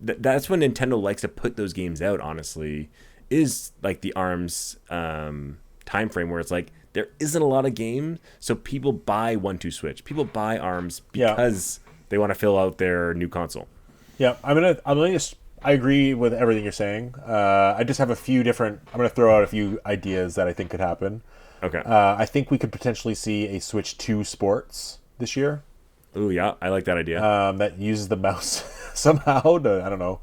that's when Nintendo likes to put those games out. Honestly, is like the ARMS time frame where it's like there isn't a lot of games, so people buy 1-2 Switch. People buy ARMS because they want to fill out their new console. Yeah, I agree with everything you're saying. I just have I'm gonna throw out a few ideas that I think could happen. Okay. I think we could potentially see a Switch 2 Sports this year. Oh yeah, I like that idea. That uses the mouse somehow. I don't know.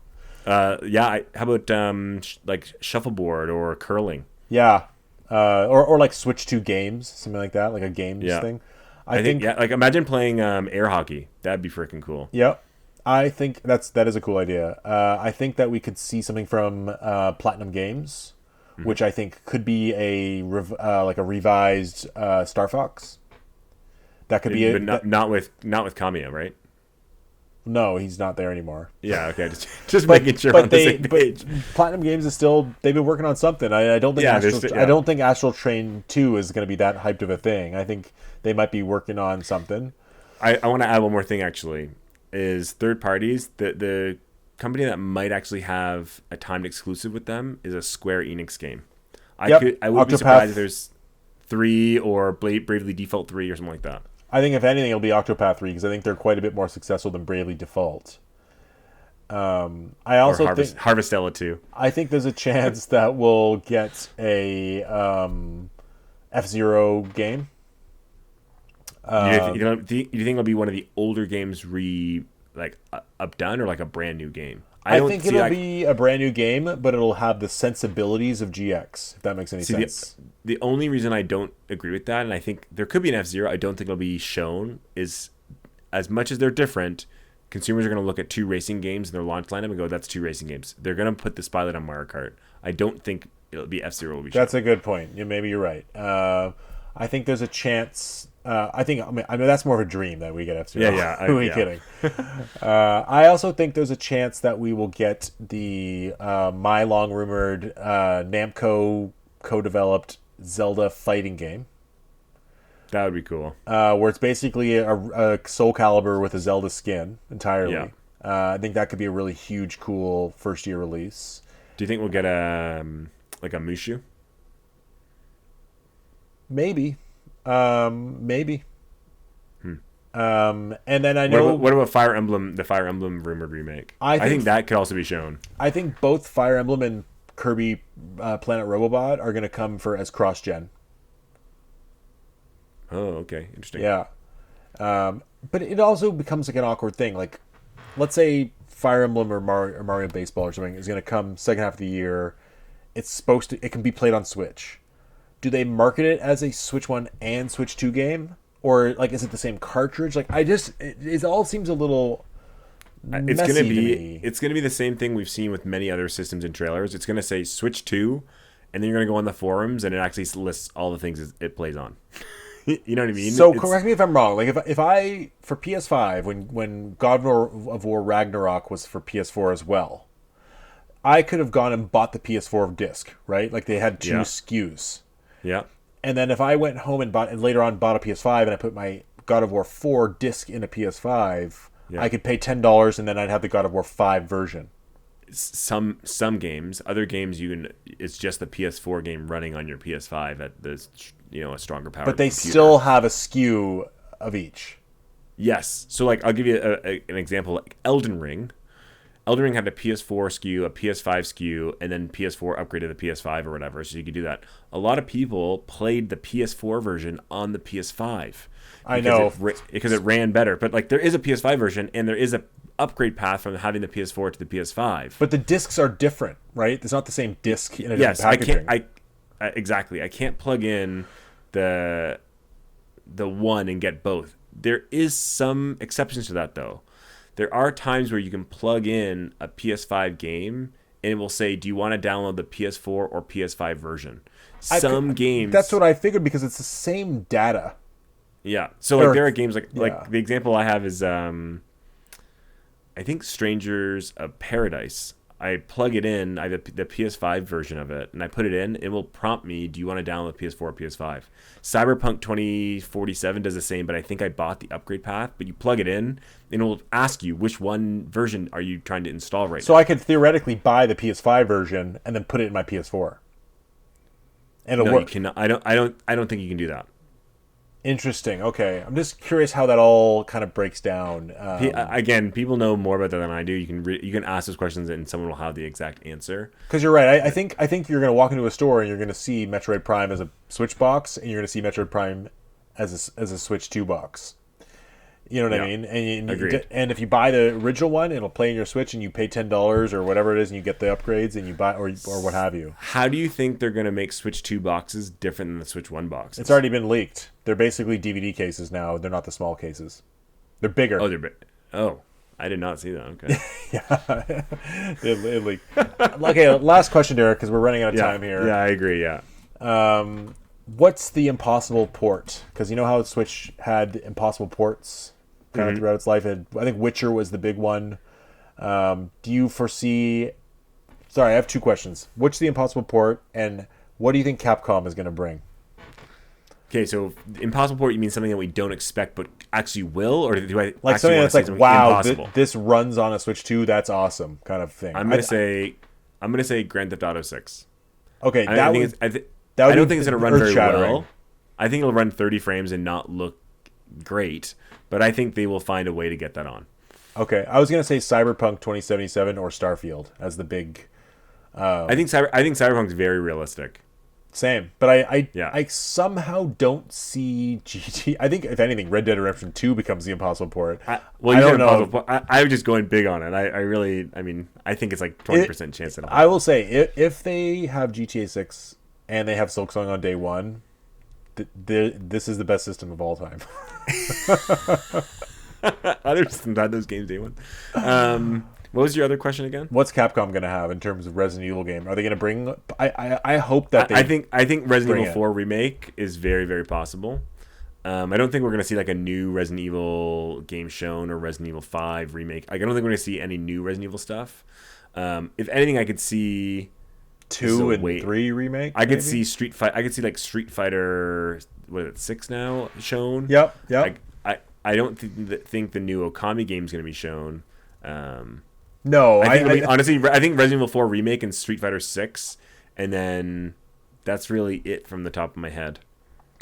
How about like shuffleboard or curling? Yeah. Or like Switch 2 games, something like that, like a games thing. I think like imagine playing air hockey. That'd be freaking cool. Yep. I think that is a cool idea. I think that we could see something from Platinum Games, which I think could be like a revised Star Fox. That could be but not with Kamiya, right? No, he's not there anymore. Yeah, okay, just making sure on the same page. Platinum Games is still, they've been working on something. I don't think I don't think Astral Train 2 is going to be that hyped of a thing. I think they might be working on something. I want to add one more thing, actually, is third parties. The company that might actually have a timed exclusive with them is a Square Enix game. I would be surprised if there's 3 or Bravely Default 3 or something like that. I think if anything, it'll be Octopath 3 because I think they're quite a bit more successful than Bravely Default. I also think Harvestella 2. I think there's a chance that we'll get a F-Zero game. Do you think it'll be one of the older games updone or like a brand new game? I think it'll be a brand new game, but it'll have the sensibilities of GX, if that makes any sense. The only reason I don't agree with that, and I think there could be an F-Zero, I don't think it'll be shown, is as much as they're different, consumers are going to look at 2 racing games in their launch lineup and go, that's 2 racing games. They're going to put the spotlight on Mario Kart. I don't think it'll be F-Zero will be shown. That's a good point. Maybe you're right. I think there's a chance... I mean that's more of a dream that we get F-Zero. Yeah. Who are you kidding? I also think there's a chance that we will get the my long rumored Namco co-developed Zelda fighting game. That would be cool. Where it's basically a Soul Calibur with a Zelda skin entirely. Yeah. I think that could be a really huge, cool first year release. Do you think we'll get a Mushu? Maybe. Maybe. And then I know. What about Fire Emblem? The Fire Emblem rumored remake. I think that could also be shown. I think both Fire Emblem and Kirby Planet Robobot are going to come as cross-gen. Oh, okay, interesting. Yeah, but it also becomes like an awkward thing. Like, let's say Fire Emblem or Mario Baseball or something is going to come second half of the year. It can be played on Switch. Do they market it as a Switch 1 and Switch 2 game? Or, like, is it the same cartridge? Like, it all seems a little it's going to be the same thing we've seen with many other systems and trailers. It's going to say Switch 2, and then you're going to go on the forums, and it actually lists all the things it plays on. You know what I mean? So, correct me if I'm wrong. Like, if I, for PS5, when God of War Ragnarok was for PS4 as well, I could have gone and bought the PS4 disc, right? Like, they had 2 SKUs. Yeah. And then if I went home and later on bought a PS5 and I put my God of War 4 disc in a PS5, I could pay $10 and then I'd have the God of War 5 version. Some games, other games it's just the PS4 game running on your PS5 at a stronger power. But they still have a SKU of each. Yes. So like I'll give you an example. Like Elden Ring. Elden Ring had a PS4 SKU, a PS5 SKU, and then PS4 upgraded the PS5 or whatever, so you could do that. A lot of people played the PS4 version on the PS5. I know. Because it ran better. But like there is a PS5 version, and there is a upgrade path from having the PS4 to the PS5. But the discs are different, right? It's not the same disc in a different packaging. Exactly. I can't plug in the one and get both. There is some exceptions to that, though. There are times where you can plug in a PS5 game and it will say, do you want to download the PS4 or PS5 version? Some games... That's what I figured because it's the same data. Yeah. So like there are games like the example I have is I think Strangers of Paradise. I plug it in, I have the PS5 version of it, and I put it in. It will prompt me, do you want to download PS4 or PS5? Cyberpunk 2047 does the same, but I think I bought the upgrade path. But you plug it in, and it will ask you, which one version are you trying to install right now? So I could theoretically buy the PS5 version and then put it in my PS4. And it'll work. You cannot. I don't think you can do that. Interesting. Okay, I'm just curious how that all kind of breaks down. Again, people know more about that than I do. You can ask those questions, and someone will have the exact answer. Because you're right. I think you're going to walk into a store and you're going to see Metroid Prime as a Switch box, and you're going to see Metroid Prime as a Switch 2 box. You know what I mean? And if you buy the original one, it'll play in your Switch, and you pay $10 or whatever it is, and you get the upgrades, and you buy or what have you. How do you think they're going to make Switch 2 boxes different than the Switch 1 boxes? It's already been leaked. They're basically DVD cases now. They're not the small cases. They're bigger. Oh, they're big. Oh, I did not see that. Okay. Yeah, it leaked. Okay, last question, Derek, because we're running out of time here. Yeah, I agree. Yeah. What's the impossible port? Because you know how Switch had impossible ports kind of throughout its life. I think Witcher was the big one. Do you foresee? Sorry, I have two questions. What's the impossible port, and what do you think Capcom is going to bring? Okay, so impossible port, you mean something that we don't expect but actually will, or do I Like actually something want that's to say like, something wow, impossible? this runs on a Switch 2. That's awesome, kind of thing. I'm gonna say Grand Theft Auto 6. Okay, I that think would it's, I, th- that would I don't be think it's gonna run very earth-shattering. well. I think it'll run 30 frames and not look great, but I think they will find a way to get that on. Okay, I was gonna say Cyberpunk 2077 or Starfield as the big. I think Cyberpunk's very realistic. Same, but I Yeah. somehow don't see GT. I think if anything, Red Dead Redemption 2 becomes the impossible port. You I said don't know. impossible. I was just going big on it. I mean, I think it's like 20% chance it'll happen. I will say if they have GTA 6 and they have Silksong on day one, this is the best system of all time. Other systems had those games day one. What was your other question again? What's Capcom going to have in terms of Resident Evil game? Are they going to bring? I hope that they. I think Resident bring Evil 4 remake is very, very possible. I don't think we're going to see like a new Resident Evil game shown or Resident Evil 5 remake. Like, I don't think we're going to see any new Resident Evil stuff. If anything, I could see 2 and 3 remake. I could maybe? see I could see like Street Fighter. What is it, 6 now shown? Yep. I don't think the new Okami game is going to be shown. No, honestly, I think Resident Evil 4 remake and Street Fighter 6, and then that's really it from the top of my head.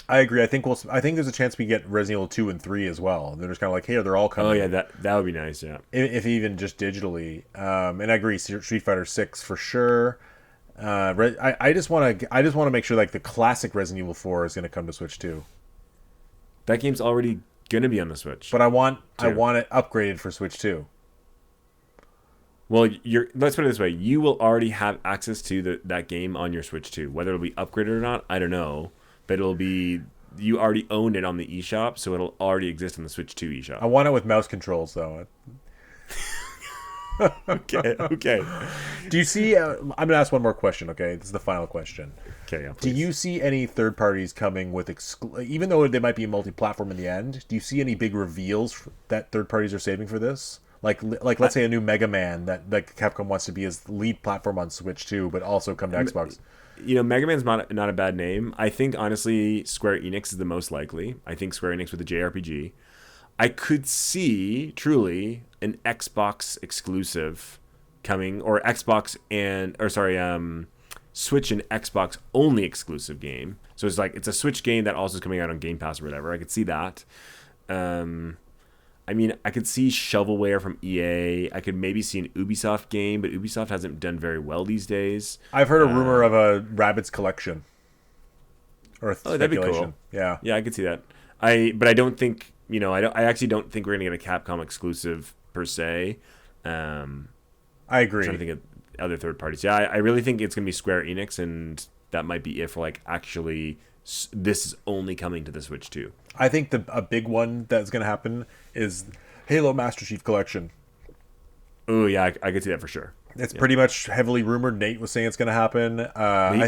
I agree. I think there's a chance we get Resident Evil 2 and 3 as well. They're just kind of like, hey, they're all coming. Oh yeah, that would be nice. Yeah. If even just digitally. And I agree, Street Fighter 6 for sure. I just want to make sure like the classic Resident Evil 4 is going to come to Switch too. That game's already gonna be on the Switch. But I want it upgraded for Switch 2. Well, let's put it this way: you will already have access to that game on your Switch 2. Whether it'll be upgraded or not, I don't know. But you already own it on the eShop, so it'll already exist on the Switch 2 eShop. I want it with mouse controls though. Okay. Do you see? I'm gonna ask one more question. Okay, this is the final question. Okay. Yeah, Do you see any third parties coming with even though they might be multi-platform in the end? Do you see any big reveals that third parties are saving for this? Like let's say a new Mega Man that Capcom wants to be his lead platform on Switch 2, but also come to Xbox. Mega Man's not a bad name. I think honestly, Square Enix is the most likely. I think Square Enix with the JRPG. I could see truly an Xbox exclusive coming, or Switch and Xbox only exclusive game. So it's a Switch game that also is coming out on Game Pass or whatever. I could see that. I mean, I could see shovelware from EA. I could maybe see an Ubisoft game, but Ubisoft hasn't done very well these days. I've heard a rumor of a Rabbids collection. Or that'd be cool. Yeah. Yeah, I could see that. But I don't think, I actually don't think we're going to get a Capcom exclusive per se. I agree. I'm trying to think of other third parties. Yeah, I really think it's going to be Square Enix, and that might be it for actually this is only coming to the Switch 2. I think a big one that's going to happen is Halo Master Chief Collection. Oh yeah, I could see that for sure. It's pretty much heavily rumored. Nate was saying it's going to happen.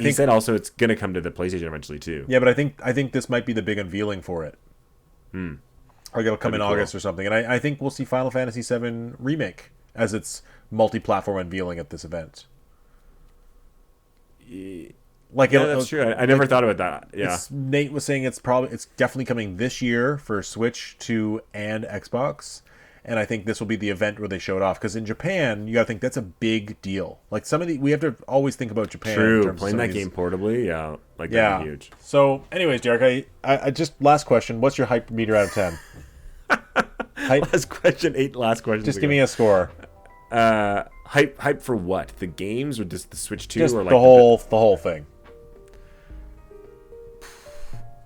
He said also it's going to come to the PlayStation eventually too. Yeah, but I think this might be the big unveiling for it. Or it'll come in August or something. And I think we'll see Final Fantasy VII Remake as its multi-platform unveiling at this event. That's true. I never thought about that. Yeah. Nate was saying it's definitely coming this year for Switch 2 and Xbox. And I think this will be the event where they show it off. Because in Japan, you got to think that's a big deal. Like we have to always think about Japan. True. Playing that game portably, yeah. That'd be huge. So, anyways, Derek, I just, last question. What's your hype meter out of 10? Last question. Just give me a score. Hype for what? The games or just the Switch 2? Just or the whole thing.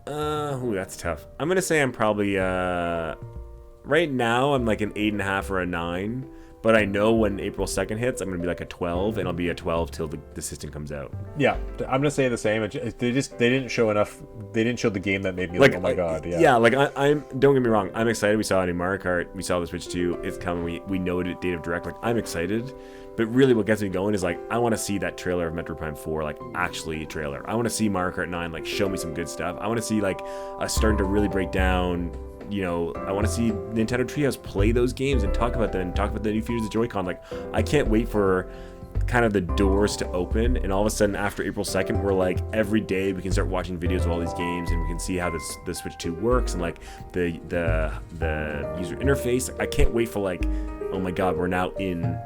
That's tough. I'm gonna say I'm probably right now I'm like an 8.5 or a 9, But I know when April 2nd hits, I'm going to be like a 12, and I'll be a 12 till the system comes out. Yeah, I'm gonna say the same. They didn't show enough. They didn't show the game that made me like, oh my god. Yeah. Yeah, like I'm. Don't get me wrong. I'm excited. We saw it in Mario Kart. We saw the Switch 2. It's coming. We know it. Date of Direct. Like I'm excited. But really, what gets me going is like I want to see that trailer of Metroid Prime 4, like actually a trailer. I want to see Mario Kart 9, like show me some good stuff. I want to see like us starting to really break down. You know, I want to see Nintendo Treehouse play those games and talk about them and talk about the new features of Joy-Con. Like, I can't wait for kind of the doors to open, and all of a sudden after April 2nd, we're like every day we can start watching videos of all these games and we can see how the Switch 2 works and like the user interface. I can't wait for like, oh my god, we're now in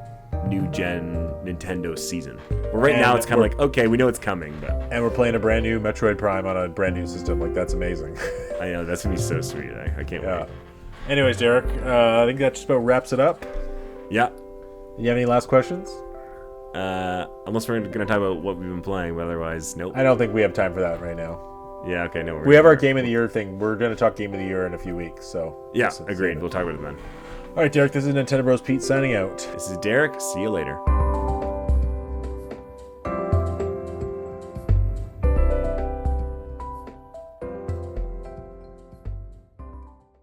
new gen Nintendo season. But right now it's kind of like, okay, we know it's coming, but and we're playing a brand new Metroid Prime on a brand new system. Like that's amazing. I know that's gonna be so sweet. I can't wait. Anyways, Derek, I think that just about wraps it up. Yeah. You have any last questions? Unless we're gonna talk about what we've been playing, but otherwise, nope. I don't think we have time for that right now. Yeah. Okay. No. We have our Game of the Year thing. We're gonna talk Game of the Year in a few weeks. So yeah, agreed. We'll talk about it then. All right, Derek. This is Nintendo Bros. Pete signing out. This is Derek. See you later.